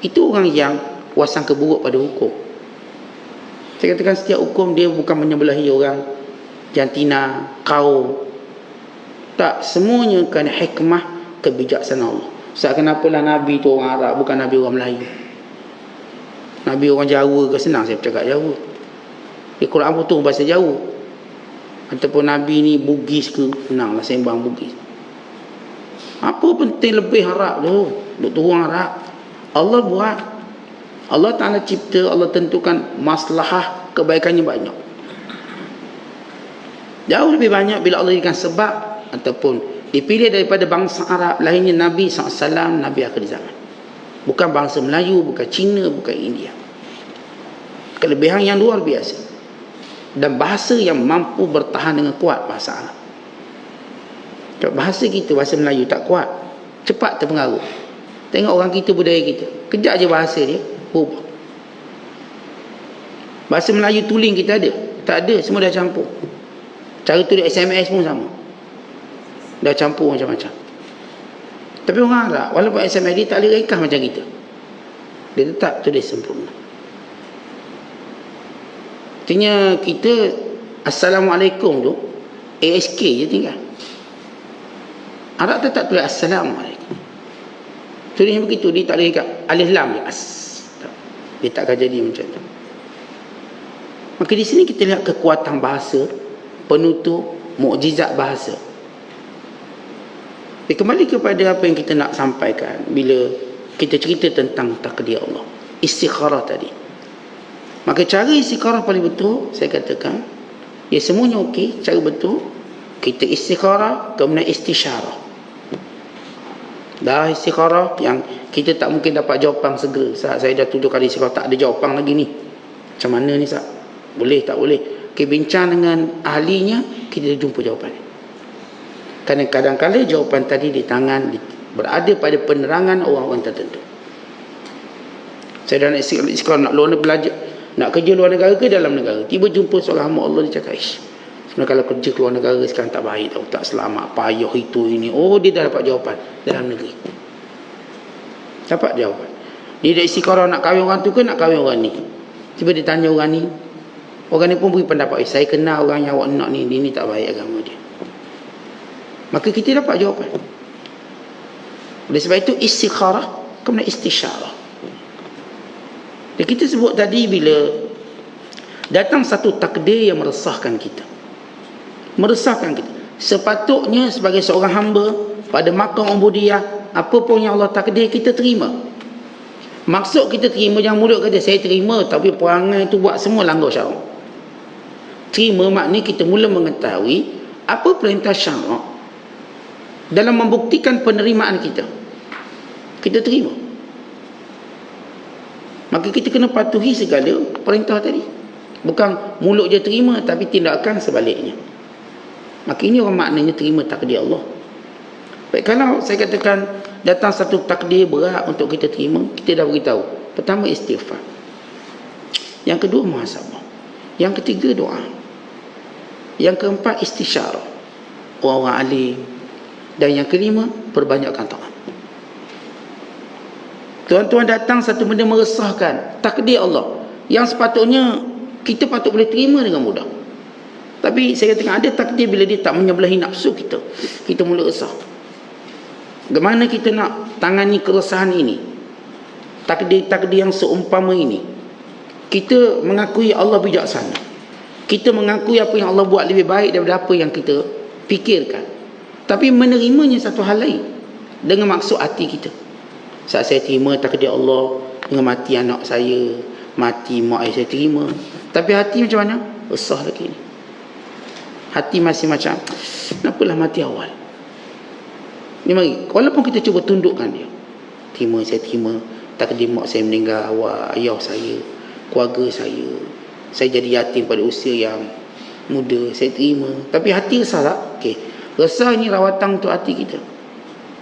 Itu orang yang wasangka buruk pada hukum. Saya katakan setiap hukum dia bukan menyebelahi orang, jantina, kaum. Tak, semuanya kerana hikmah kebijaksanaan Allah. Sebab kenapalah Nabi tu orang Arab, bukan Nabi orang Melayu. Nabi orang Jawa ke, senang saya bercakap Jawa. Di Quran pun tu bahasa Jawa. Ataupun Nabi ni Bugis ke, senanglah sembang Bugis. Apa penting lebih Arab tu? Duk turun Arab. Allah buat. Allah Ta'ala cipta, Allah tentukan maslahah kebaikannya banyak. Jauh lebih banyak bila Allah berikan sebab ataupun dipilih daripada bangsa Arab lainnya Nabi SAW, Nabi akhir zaman. Bukan bangsa Melayu, bukan Cina, bukan India. Kelebihan yang luar biasa. Dan bahasa yang mampu bertahan dengan kuat bahasa Arab. Bahasa kita, bahasa Melayu tak kuat, cepat terpengaruh. Tengok orang kita, budaya kita, kejap je bahasa dia berubah. Bahasa Melayu tuling kita ada? Tak ada, semua dah campur. Cara tulis SMS pun sama, dah campur macam-macam. Tapi orang Arab, walaupun SMS dia tak boleh rekah macam kita, dia tetap tulis sempurna. Artinya kita Assalamualaikum tu ASK je tinggal. Arab tetap tulis Assalamualaikum. Tulisnya begitu, dia tak boleh rekah alif lam je. Dia takkan jadi macam tu. Maka di sini kita lihat kekuatan bahasa, penutup, mukjizat bahasa. Kembali kepada apa yang kita nak sampaikan bila kita cerita tentang takdir Allah, istikharah tadi. Maka cara istikharah paling betul, saya katakan, ya semuanya okey, cara betul kita istikharah kemudian istisyarah. Dah istikharah yang kita tak mungkin dapat jawapan segera. Saat saya dah 7 kali istikharah tak ada jawapan lagi ni. Macam mana ni Sat? Boleh tak boleh? Okay, bincang dengan ahlinya, kita jumpa jawapan. Kerana kadang-kadang jawapan tadi di tangan, berada pada penerangan orang-orang tertentu. Saya dah nak istikharah, nak luar negara belajar, nak kerja luar negara ke dalam negara. Tiba jumpa seorang hamba Allah, dia cakap, sebenarnya kalau kerja keluar negara sekarang tak baik tau, tak selamat, payah itu ini. Oh, dia dah dapat jawapan dalam negeri. Dapat jawapan. Dia dah istikharah nak kahwin orang tu ke nak kahwin orang ni. Tiba dia tanya orang ni. Orang ni pun beri pendapat, saya kenal orang yang awak nak ni, dia ni tak baik agama dia. Maka kita dapat jawapan. Oleh sebab itu istikharah kemudian istisyarah. Dan kita sebut tadi bila datang satu takdir yang meresahkan kita. Meresahkan kita. Sepatutnya sebagai seorang hamba pada maqam ubudiyah, apa pun yang Allah takdir kita terima. Maksud kita terima, jangan mulut kata saya terima tapi perangai tu buat semua langgar syarak. Terima maknanya kita mula mengetahui apa perintah syarak dalam membuktikan penerimaan kita. Kita terima. Maka kita kena patuhi segala perintah tadi. Bukan mulut je terima tapi tindakan sebaliknya. Maka ini orang maknanya terima takdir Allah. Baik, kalau saya katakan datang satu takdir berat untuk kita terima, kita dah beritahu. Pertama istighfar. Yang kedua muhasabah. Yang ketiga doa. Yang keempat istisyarah. Orang-orang alim. Dan yang kelima perbanyakkan taat. Tuan-tuan, datang satu benda meresahkan, takdir Allah yang sepatutnya kita patut boleh terima dengan mudah. Tapi saya katakan ada takdir bila dia tak menyebelahi nafsu kita, kita mula resah. Bagaimana kita nak tangani keresahan ini? Takdir-takdir yang seumpama ini. Kita mengakui Allah bijaksana. Kita mengakui apa yang Allah buat lebih baik daripada apa yang kita fikirkan. Tapi menerimanya satu hal lain dengan maksud hati kita. Saat saya terima takdir Allah dengan mati anak saya, mati mak saya terima. Tapi hati macam mana? Resah lagi ni. Hati masih macam, kenapalah mati awal? Ni mari, walaupun kita cuba tundukkan dia. Terima, saya terima. Takdir mak saya meninggal, awak, ayah saya, keluarga saya. Saya jadi yatim pada usia yang muda, saya terima. Tapi hati resah tak? Okey. Resah ni rawatan untuk hati kita.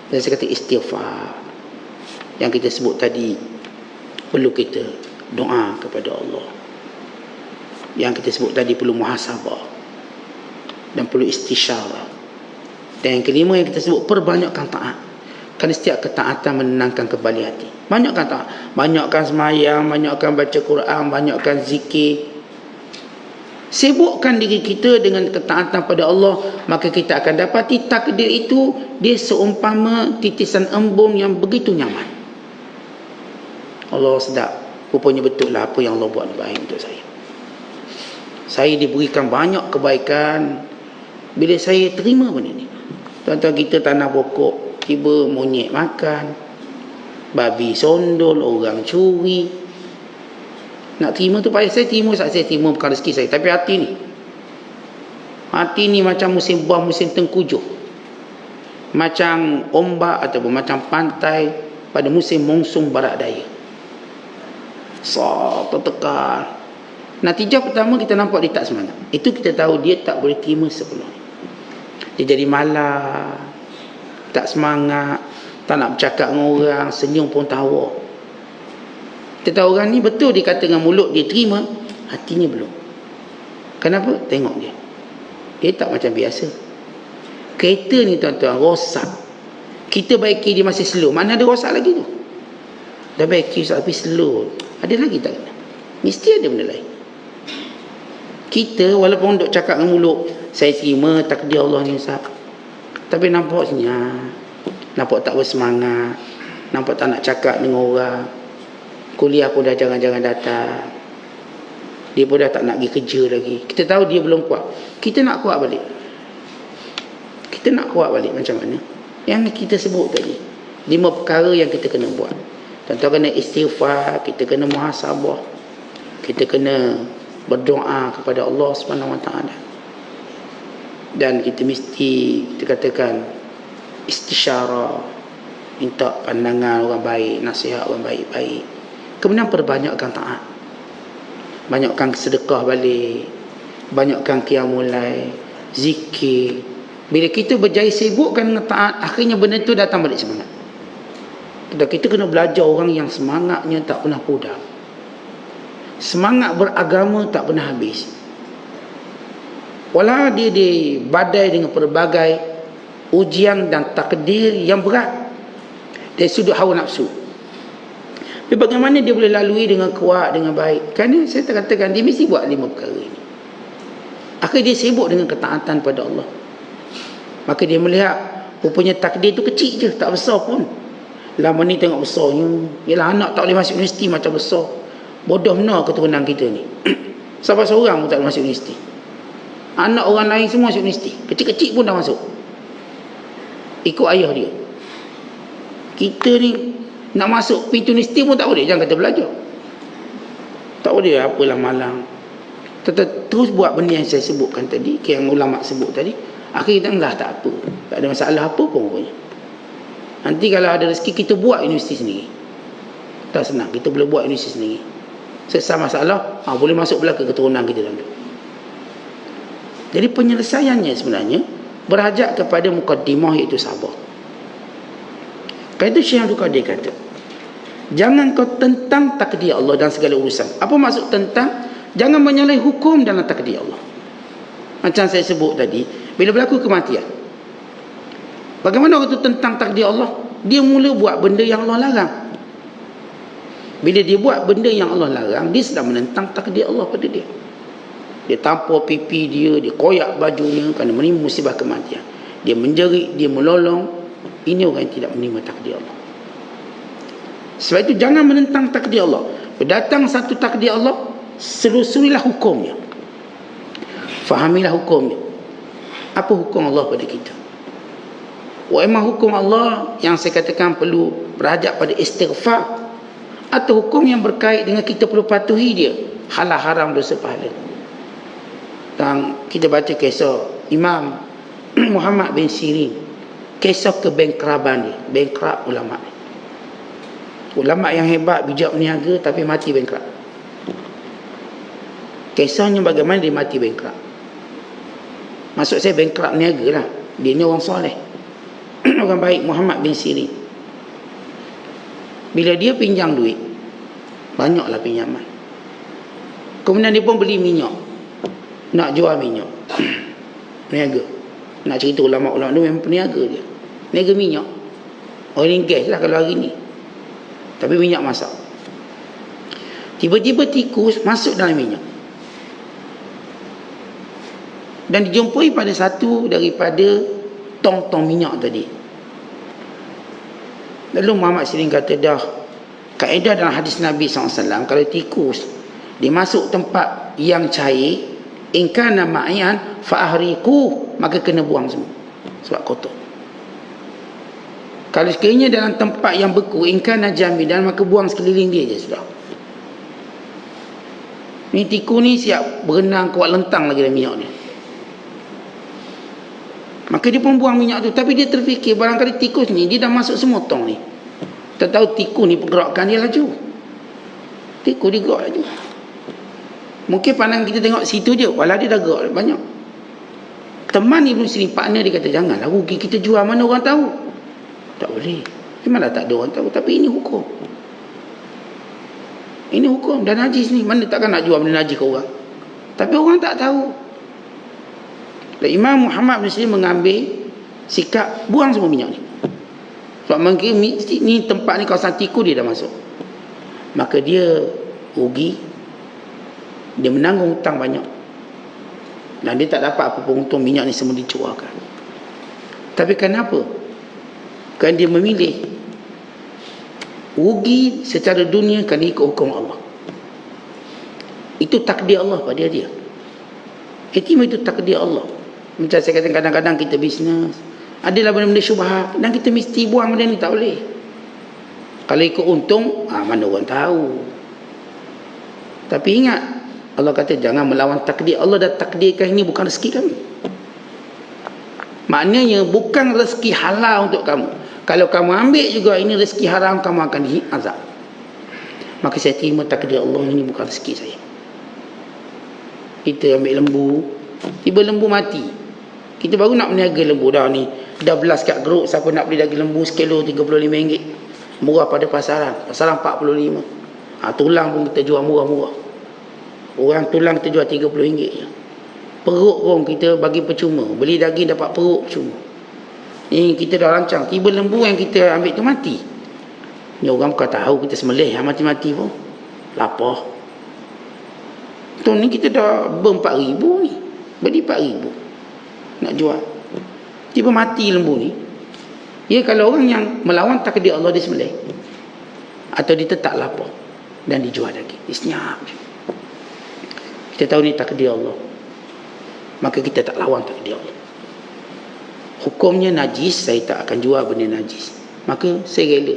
Dan saya kata istighfar. Yang kita sebut tadi, perlu kita doa kepada Allah. Yang kita sebut tadi perlu muhasabah. Dan perlu istisyarah. Dan yang kelima yang kita sebut, perbanyakkan taat. Kerana setiap ketaatan menenangkan kembali hati. Banyakkan taat. Banyakkan semayang, banyakkan baca Quran, banyakkan zikir. Sibukkan diri kita dengan ketaatan pada Allah, maka kita akan dapati takdir itu dia seumpama titisan embun yang begitu nyaman. Allah sedap. Rupanya betul lah apa yang Allah buat baik untuk saya. Saya diberikan banyak kebaikan bila saya terima benda ni. Tuan-tuan, kita tanam pokok, tiba monyet makan, babi sondol, orang curi. Nak terima tu payah. Saya terima saat saya terima bukan rezeki saya. Tapi hati ni macam musim buah, musim tengkujuh. Macam ombak ataupun macam pantai pada musim monsun barat daya. Tertekan. Natijah pertama kita nampak dia tak semangat. Itu kita tahu dia tak boleh terima sepenuhnya. Dia jadi malas, tak semangat, tak nak bercakap dengan orang, senyum pun tawa. Kita tahu orang ni betul dia kata dengan mulut dia terima, hatinya belum. Kenapa? Tengok dia. Dia tak macam biasa. Kereta ni tuan-tuan rosak. Kita baiki dia masih slow. Mana ada rosak lagi tu? Dah baiki tapi slow. Ada lagi tak kena? Mesti ada benda lain. Kita walaupun duk cakap dengan mulut, saya terima takdir Allah ni Ustaz. Tapi nampak senyap. Nampak tak bersemangat. Nampak tak nak cakap dengan orang. Kuliah pun dah jangan-jangan datang. Dia pun dah tak nak pergi kerja lagi. Kita tahu dia belum kuat. Kita nak kuat balik. Kita nak kuat balik macam mana? Yang kita sebut tadi. 5 perkara yang kita kena buat. Tuan-tuan kena istighfar. Kita kena muhasabah. Kita kena berdoa kepada Allah SWT. Dan kita mesti, kita katakan, istisyarah. minta pandangan orang baik, nasihat orang baik-baik. Kemudian perbanyakkan taat, banyakkan sedekah balik, banyakkan qiyamul lail, zikir. Bila kita berjaya sibukkan dengan taat, akhirnya benda tu datang balik semangat. Dan kita kena belajar orang yang semangatnya tak pernah pudar, semangat beragama tak pernah habis. Walau dia dibadai dengan pelbagai ujian dan takdir yang berat dari sudut hawa nafsu, tapi bagaimana dia boleh lalui dengan kuat, dengan baik? Kerana saya katakan dia mesti buat 5 perkara ini. Akhirnya dia sibuk dengan ketaatan pada Allah. Maka dia melihat rupanya takdir tu kecil je, tak besar pun. Lama ni tengok besarnya, ialah anak tak boleh masuk universiti macam besar. Bodoh benar keturunan kita ni. Sampai seorang pun tak boleh masuk universiti. Anak orang lain semua masuk universiti, kecil-kecil pun dah masuk, ikut ayah dia. Kita ni nak masuk pintu universiti pun tak boleh. Jangan kata belajar, tak boleh apalah malang. Terus buat benda yang saya sebutkan tadi, yang ulama sebut tadi. Akhirnya kita tak apa, tak ada masalah apa pun pokoknya. Nanti kalau ada rezeki kita buat universiti sendiri, tak senang, kita boleh buat universiti sendiri. Selesai masalah, boleh masuk pula ke keturunan kita dalam tu. Jadi penyelesaiannya sebenarnya berhajat kepada mukaddimah, iaitu sabar. Kerana itu Syekh Abdul Qadir kata, jangan kau tentang takdir Allah dan segala urusan. Apa maksud tentang? Jangan menyalahi hukum dalam takdir Allah. Macam saya sebut tadi, bila berlaku kematian, bagaimana orang itu tentang takdir Allah? Dia mula buat benda yang Allah larang. Bila dia buat benda yang Allah larang, dia sedang menentang takdir Allah pada dia. Dia tampar pipi dia, dia koyak bajunya kerana menerima musibah kematian. Dia menjerit, dia melolong. Ini orang yang tidak menerima takdir Allah. Sebab itu jangan menentang takdir Allah. Berdatang satu takdir Allah, selusurilah hukumnya, fahamilah hukumnya. Apa hukum Allah pada kita? Emang hukum Allah yang saya katakan perlu berhajat pada istighfar, atau hukum yang berkait dengan kita perlu patuhi dia, halal haram dosa pahala. Dan kita baca kisah Imam Muhammad bin Sirin, kisah kebangkraban dia, bankrupt ulama. Ulama yang hebat, bijak berniaga, tapi mati bankrupt. Kisahnya bagaimana dia mati bankrupt. Maksud saya bankrupt niaga lah. Dia ni orang soleh, orang baik, Muhammad bin Sirin. Bila dia pinjam duit, banyaklah pinjaman. Kemudian dia pun beli minyak, nak jual minyak. Peniaga. Nak cerita ulama-ulama tu memang peniaga dia. Peniaga minyak, oil and gas lah kalau hari ni, tapi minyak masak. Tiba-tiba tikus masuk dalam minyak dan dijumpai pada satu daripada tong-tong minyak tadi. Lalu Muhammad Sirin kata, dah kaedah dalam hadis Nabi SAW, kalau tikus dia masuk tempat yang cair, in kana ma'ian fa'ahriku, maka kena buang semua sebab kotor. Kalau sekiranya dalam tempat yang beku, in kana jamidan, maka buang sekeliling dia je sudah. Ni tikus ni siap berenang kuat lentang lagi dalam minyak ni. Maka dia pun buang minyak tu. Tapi dia terfikir, barangkali tikus ni dia dah masuk semua tong ni. Tak tahu tikus ni pergerakan dia laju. Tikus dia gerak laju. Mungkin pandang kita tengok situ je, walau dia dah gerak banyak. Teman Ibn Sirin, partner dia kata, janganlah rugi kita jual, mana orang tahu. Tak boleh, memanglah tak ada orang tahu. Tapi ini hukum. Ini hukum. Dan najis ni, mana takkan nak jual benda najis ke orang. Tapi orang tak tahu. Dan Imam Muhammad bin Sirin mengambil sikap buang semua minyak ni. Sebab mungkin ni tempat ni kawasan tikus, dia dah masuk. Maka dia rugi, dia menanggung hutang banyak, dan dia tak dapat apa-apa untung. Minyak ni semua dicuakan. Tapi kenapa? Kerana dia memilih rugi secara dunia kerana ikut hukum Allah. Itu takdir Allah pada dia. Itu takdir Allah. Macam saya kata, kadang-kadang kita bisnes, adalah benda-benda syubhat, dan kita mesti buang benda ni, tak boleh. Kalau ikut untung, mana orang tahu. Tapi ingat, Allah kata jangan melawan takdir. Allah dah takdirkan ini bukan rezeki kamu. Maknanya bukan rezeki halal untuk kamu. Kalau kamu ambil juga ini rezeki haram, kamu akan diazab. Maka saya terima takdir Allah, ini bukan rezeki saya. Kita ambil lembu, tiba lembu mati. Kita baru nak berniaga lembu dah ni. Dah belas kat grup, siapa nak beli daging lembu sekilo RM35. Murah pada pasaran. Pasaran 45. Tulang pun kita jual murah-murah. Orang tulang kita jual RM30 je. Perut pun kita bagi percuma. Beli daging dapat perut percuma. Ni kita dah rancang. Tiba lembu yang kita ambil tu mati. Ni orang bukan tahu kita sembelih mati-mati pun. Lapar. Tu ni kita dah ber-4,000 ni. Beli 4,000. Nak jual. Tiba mati lembu ni. Ya, kalau orang yang melawan takdir Allah, dia sembelih. Atau dia tetap lapar. Dan dijual lagi. Dia senyap je. Kita tahu ni takdir Allah. Maka kita tak lawan takdir Allah. Hukumnya najis, saya tak akan jual benda najis. Maka saya rela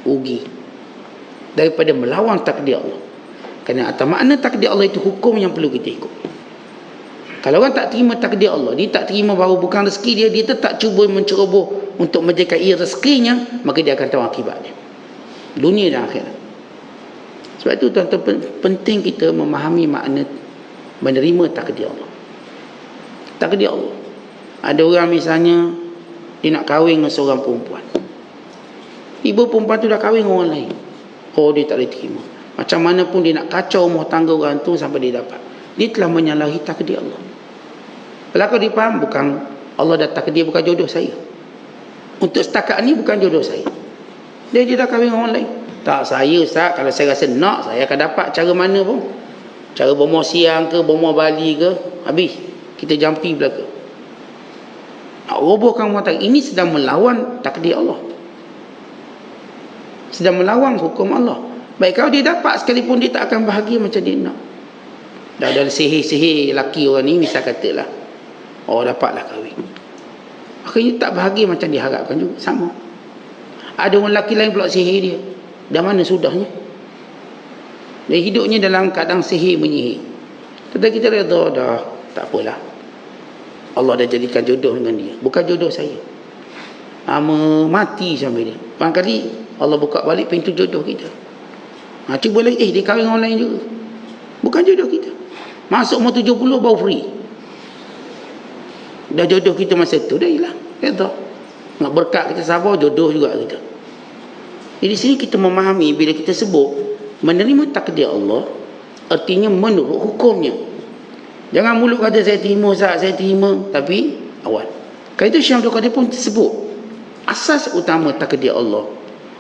rugi daripada melawan takdir Allah. Kerana atas makna takdir Allah itu hukum yang perlu kita ikut. Kalau orang tak terima takdir Allah, dia tak terima bahawa bukan rezeki dia, dia tetap cuba menceroboh untuk menjadikan rezekinya, maka dia akan tahu akibatnya dunia dan akhirat. Sebab itu tuan-tuan, penting kita memahami makna menerima takdir Allah. Takdir Allah. Ada orang misalnya dia nak kahwin dengan seorang perempuan. Ibu perempuan tu dah kahwin dengan orang lain. Oh, dia tak boleh terima. Macam mana pun dia nak kacau rumah tangga orang tu sampai dia dapat. Dia telah menyalahi takdir Allah. Kalau dia faham, bukan Allah dah takdir bukan jodoh saya. Untuk setakat ni bukan jodoh saya. Dia dah kahwin dengan orang lain. Tak, saya Ustaz, kalau saya rasa nak, saya akan dapat cara mana pun. Cara bomoh siang ke, bomoh Bali ke, habis. Kita jampi belaka. Nak robohkan rumah tangga. Ini sedang melawan takdir Allah. Sedang melawan hukum Allah. Baik, kalau dia dapat sekalipun, dia tak akan bahagia macam dia nak. Dah ada sihir-sihir laki orang ni, misal katalah, oh dapatlah kahwin. Akhirnya tak bahagia macam diharapkan juga. Sama. Ada orang lelaki lain pula sihir dia. Dah mana sudahnya? Dia hidupnya dalam keadaan sihir menyihir. Tetapi kita reda dah, tak apalah. Allah dah jadikan jodoh dengan dia. Bukan jodoh saya. Mati sampai dia. Barangkali Allah buka balik pintu jodoh kita. Cuba lagi, dia kahwin dengan orang lain juga. Bukan jodoh kita. Masuk umur 70 baru free. Dah jodoh kita masa tu, dah hilang. Reda. Nak berkat kita sabar, jodoh juga kita. Jadi sini kita memahami bila kita sebut menerima takdir Allah, artinya menurut hukumnya. Jangan mulut kata saya terima Ustaz, saya terima, tapi awal. Kalau itu Syekh Abdul Qadir pun tersebut asas utama takdir Allah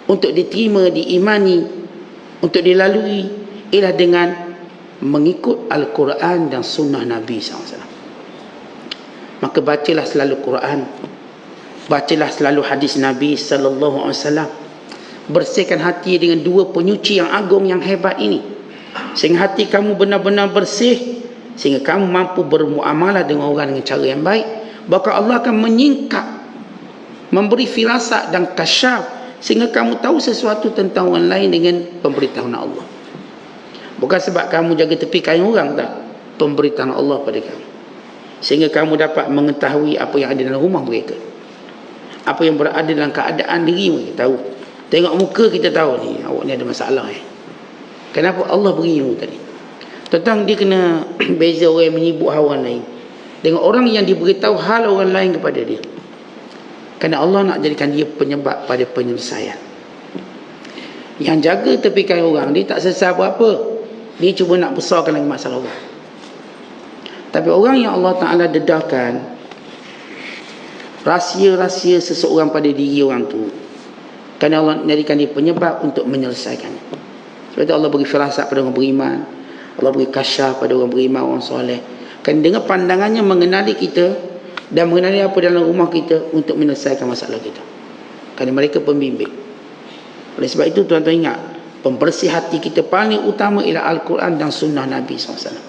untuk diterima, diimani, untuk dilalui ialah dengan mengikut Al-Quran dan sunnah Nabi SAW. Maka bacalah selalu Quran, bacalah selalu hadis Nabi SAW. Bersihkan hati dengan dua penyuci yang agung, yang hebat ini, sehingga hati kamu benar-benar bersih, sehingga kamu mampu bermuamalah dengan orang dengan cara yang baik. Bahkan Allah akan menyingkap, memberi firasat dan kasyaf, sehingga kamu tahu sesuatu tentang orang lain dengan pemberitahuan Allah. Bukan sebab kamu jaga tepi kain orang, tak. Pemberitahuan Allah pada kamu, sehingga kamu dapat mengetahui apa yang ada dalam rumah mereka, apa yang berada dalam keadaan diri mereka. Tahu, tengok muka kita tahu ni, awak ni ada masalah. Kenapa Allah beri ilmu tadi? Tentang dia kena beza orang yang menyibuk hawa lain dengan orang yang diberitahu hal orang lain kepada dia. Kerana Allah nak jadikan dia penyebab pada penyelesaian. Yang jaga tepikan orang, dia tak selesai apa-apa, dia cuba nak besarkan lagi masalah orang. Tapi orang yang Allah Ta'ala dedahkan rahsia-rahsia seseorang pada diri orang tu, kerana Allah jadikan dia penyebab untuk menyelesaikannya. Sebab itu Allah beri firasat pada orang beriman, Allah beri kasyaf pada orang beriman, orang soleh. Kerana dengan pandangannya mengenali kita dan mengenali apa dalam rumah kita untuk menyelesaikan masalah kita. Kerana mereka pembimbing. Oleh sebab itu tuan-tuan ingat, pembersih hati kita paling utama ialah Al-Quran dan sunnah Nabi SAW.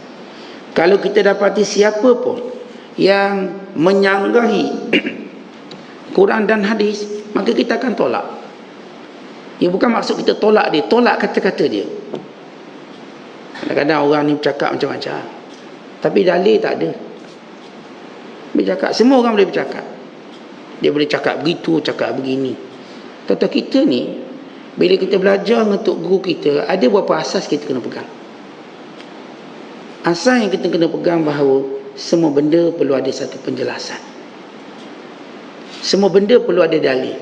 Kalau kita dapati siapa pun yang menyanggahi Quran dan hadis, maka kita akan tolak. Ya, bukan maksud kita tolak dia, tolak kata-kata dia. Kadang-kadang orang ni bercakap macam-macam, tapi dalil tak ada. Bercakap, semua orang boleh bercakap. Dia boleh cakap begitu, cakap begini. Tentang kita ni, bila kita belajar dengan tok guru kita, ada beberapa asas kita kena pegang. Asas yang kita kena pegang bahawa semua benda perlu ada satu penjelasan. Semua benda perlu ada dalil.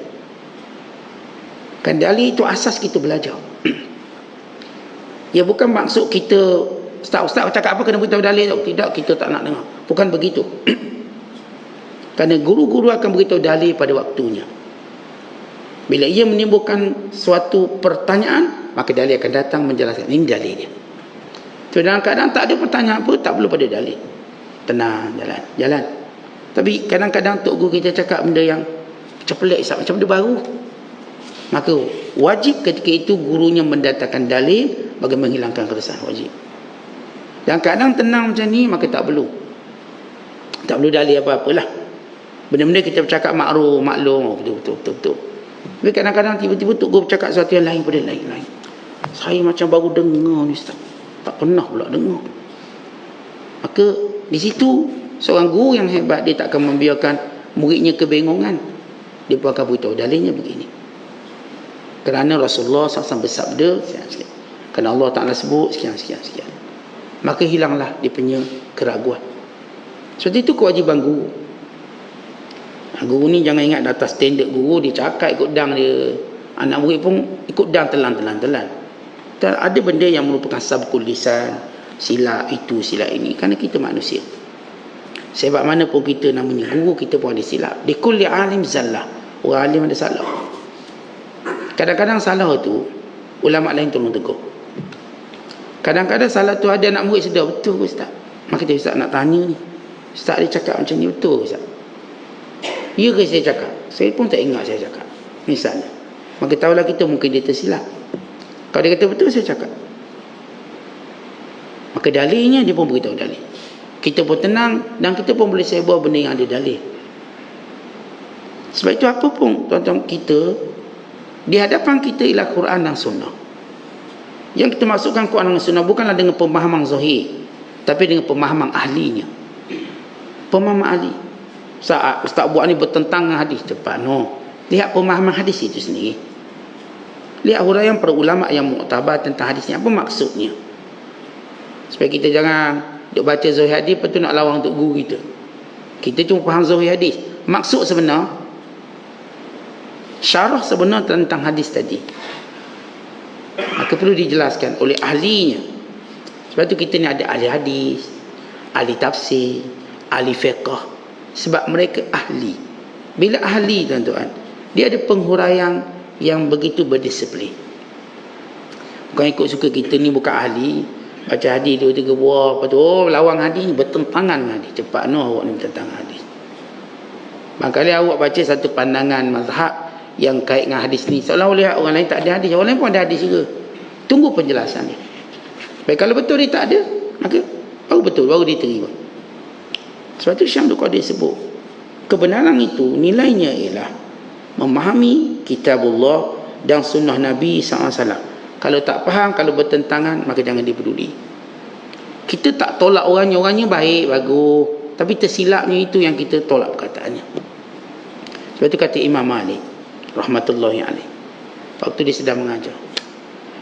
Kan dalil itu asas kita belajar. Ya bukan maksud kita ustaz cakap apa kena beritahu dalil tau. Tidak, kita tak nak dengar. Bukan begitu. Kerana guru-guru akan beritahu dalil pada waktunya. Bila ia menimbulkan suatu pertanyaan, maka dalil akan datang menjelaskan. Ini dalil dia. So, dalam keadaan tak ada pertanyaan apa, tak perlu pada dalil. Tenang, jalan. Tapi kadang-kadang tok guru kita cakap benda yang macam pelik, macam benda baru. Maka wajib ketika itu gurunya mendatangkan dalil bagi menghilangkan keresahan, wajib. Dan kadang tenang macam ni, maka tak perlu dalil apa-apalah. Benda-benda kita bercakap maklum, betul. Tapi kadang-kadang tiba-tiba tok guru bercakap sesuatu yang lain pada lain. Saya macam baru dengar ni ustaz, tak pernah pula dengar. Maka di situ seorang guru yang hebat, dia tak akan membiarkan muridnya kebingungan. Dia pun akan beritahu dalilnya begini. Kerana Rasulullah SAW bersabda sekian. Kerana Allah Ta'ala sebut sekian. Maka hilanglah dia punya keraguan. Seperti itu kewajiban guru. Guru ni jangan ingat atas standard guru, dia cakap ikut dang dia. Anak murid pun ikut dang telan. Ada benda yang merupakan sabkul lisan, silap itu, silap ini. Kerana kita manusia. Sebab mana pun kita namanya guru, kita pun ada silap. Di kulli alim zallah. Orang alim ada salah. Kadang-kadang salah tu ulama lain tolong tegur. Kadang-kadang salah tu ada anak murid sedar, betul ke ustaz? Maka dia ustaz nak tanya ni. Ustaz dia cakap macam ni, betul ke ustaz? Ya ke saya cakap? Saya pun tak ingat saya cakap. Misalnya. Maka tahulah kita mungkin dia tersilap. Kalau dia kata betul, saya cakap. Maka dalilnya dia pun beritahu dalil. Kita pun tenang dan kita pun boleh sebar benda yang ada dalil. Sebab itu apa pun tuan-tuan kita, di hadapan kita ialah Quran dan Sunnah. Yang kita masukkan Quran dan Sunnah bukanlah dengan pemahaman zahir, tapi dengan pemahaman ahlinya. Pemahaman ahli. Ustaz buat ni bertentang dengan hadis, cepat no. Lihat pemahaman hadis itu sendiri. Lihat huraian para ulama yang muktabar tentang hadis ni, apa maksudnya. Supaya kita jangan duk baca zahir hadis lepas tu nak lawan untuk guru kita. Kita cuma faham zahir hadis. Maksud sebenar, syarah sebenar tentang hadis tadi, maka perlu dijelaskan oleh ahlinya. Sebab tu kita ni ada ahli hadis, ahli tafsir, ahli fiqh. Sebab mereka ahli. Bila ahli tuan-tuan, dia ada penghuraian yang begitu berdisiplin. Bukan ikut suka kita ni bukan ahli, baca hadis 2-3 buah, lepas tu lawang hadis, bertentangan dengan hadis. Cepat awak ni bertentangan hadis. Barangkali awak baca satu pandangan mazhab yang kait dengan hadis ni, seolah-olah orang lain tak ada hadis, orang lain pun ada hadis juga. Tunggu penjelasan dia. Baik, kalau betul dia tak ada, maka baru betul, baru diterima. Sebab tu Syekh Abdul Qadir sebut, kebenaran itu nilainya ialah memahami kitabullah dan sunnah Nabi SAW. Kalau tak faham, kalau bertentangan, maka jangan dipeduli. Kita tak tolak orangnya baik, bagus, tapi tersilapnya itu yang kita tolak perkataannya. Sebab itu kata Imam Malik rahmatullahi alaih, waktu dia sedang mengajar,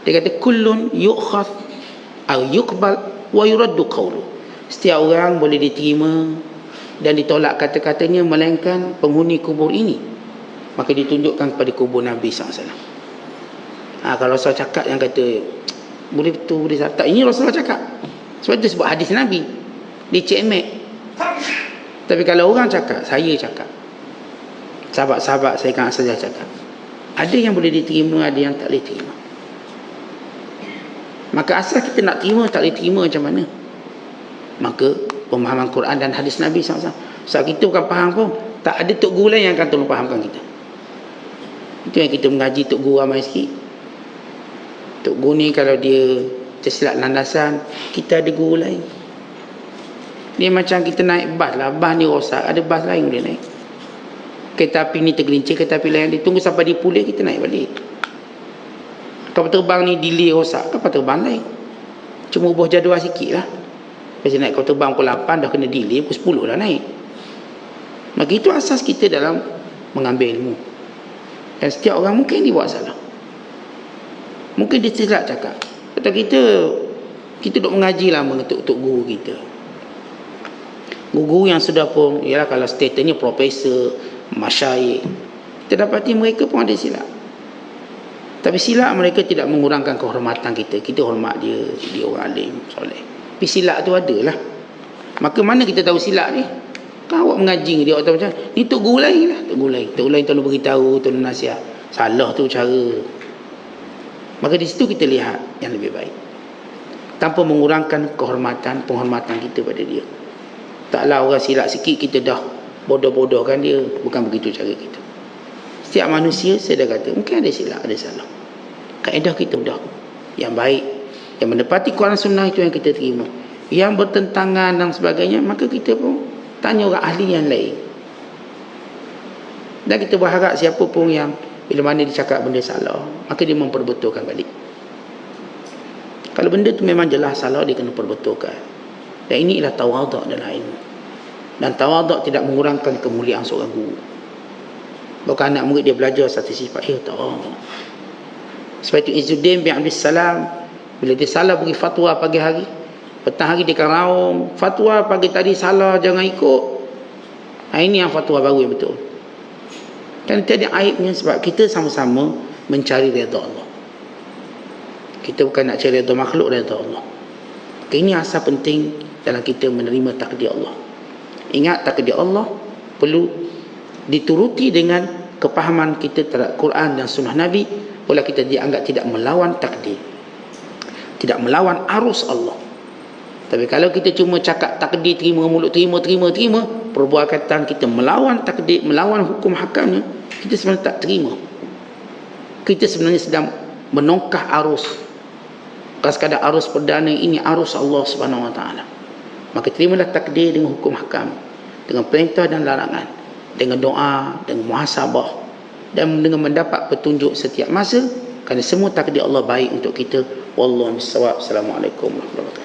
dia kata kullun yu'khadh aw yuqbal wa yuraddu qawlu. Setiap orang boleh diterima dan ditolak kata-katanya, melainkan penghuni kubur ini. Maka ditunjukkan kepada kubur Nabi SAW. Kalau Rasulullah cakap yang kata boleh betul, boleh tak, ini Rasulullah cakap. Sebab itu sebut hadis Nabi, dia cekmek. Tapi kalau orang cakap, saya cakap, sahabat-sahabat saya kan saja cakap, ada yang boleh diterima, ada yang tak boleh terima. Maka asal kita nak terima, tak boleh terima macam mana? Maka pemahaman Quran dan hadis Nabi SAW. Sebab kita bukan faham pun, tak ada tok guru lain yang akan tolong fahamkan kita. Itu yang kita mengaji tok guru ramai sikit. Tok guru ni kalau dia tersilap landasan, kita ada guru lain. Dia macam kita naik bas lah, bas ni rosak, ada bas lain boleh naik. Kereta api ni tergelincir, kereta api lain, dia tunggu sampai dia pulih, kita naik balik. Kapal terbang ni delay rosak, kapal terbang lain, cuma ubah jadual sikit lah. Biasa naik kapal terbang pukul 8, dah kena delay pukul 10 dah naik. Maka itu asas kita dalam mengambil ilmu. Dan setiap orang mungkin dia buat salah, mungkin dia silap cakap. Kata kita duk mengaji lama untuk guru kita, guru yang sudah pun ialah kalau statusnya profesor, masyayikh, kita dapati mereka pun ada silap. Tapi silap mereka tidak mengurangkan kehormatan kita. Kita hormat dia orang alim soleh. Tapi silap tu adalah. Maka mana kita tahu silap ni? Kan awak mengaji dia awak tahu macam ni, tok guru lain lah, tok guru lain tolong beritahu, tolong nasihat. Salah tu cara. Maka di situ kita lihat yang lebih baik, tanpa mengurangkan penghormatan kita pada dia. Taklah orang silap sikit kita dah bodoh-bodohkan dia. Bukan begitu cara kita. Setiap manusia, saya dah kata, mungkin ada silap, ada salah. Kaedah kita dah yang baik, yang menepati Quran Sunnah itu yang kita terima. Yang bertentangan dan sebagainya, maka kita pun tanya orang ahli yang lain. Dan kita berharap siapa pun yang bila mana dia cakap benda salah, maka dia memperbetulkan balik. Kalau benda tu memang jelas salah, dia kena perbetulkan. Dan ini ialah tawaduk dalam ilmu. Dan tawaduk tidak mengurangkan kemuliaan seorang guru. Bukan anak murid dia belajar satu sifat, tawaduk. Sebab itu Izzuddin bin Abdul Salam, bila dia salah bagi fatwa pagi hari, petang hari dia akan raung, fatwa pagi tadi salah, jangan ikut. Ini yang fatwa baru yang betul. Dan tiada aibnya, sebab kita sama-sama mencari redha Allah. Kita bukan nak cari redha makhluk, redha Allah. Ini asal penting dalam kita menerima takdir Allah. Ingat, takdir Allah perlu dituruti dengan kepahaman kita terhadap Quran dan Sunnah Nabi. Pula kita dianggap tidak melawan takdir, tidak melawan arus Allah. Tapi kalau kita cuma cakap takdir, terima mulut, terima, perbuatan kita melawan takdir, melawan hukum hakamnya, kita sebenarnya tak terima. Kita sebenarnya sedang menongkah arus. Bukan sekadar arus perdana, ini arus Allah Subhanahu Wa Taala. Maka terimalah takdir dengan hukum hakam, dengan perintah dan larangan, dengan doa, dengan muhasabah, dan dengan mendapat petunjuk setiap masa, kerana semua takdir Allah baik untuk kita. Wallahu a'lam. Assalamualaikum warahmatullahi wabarakatuh.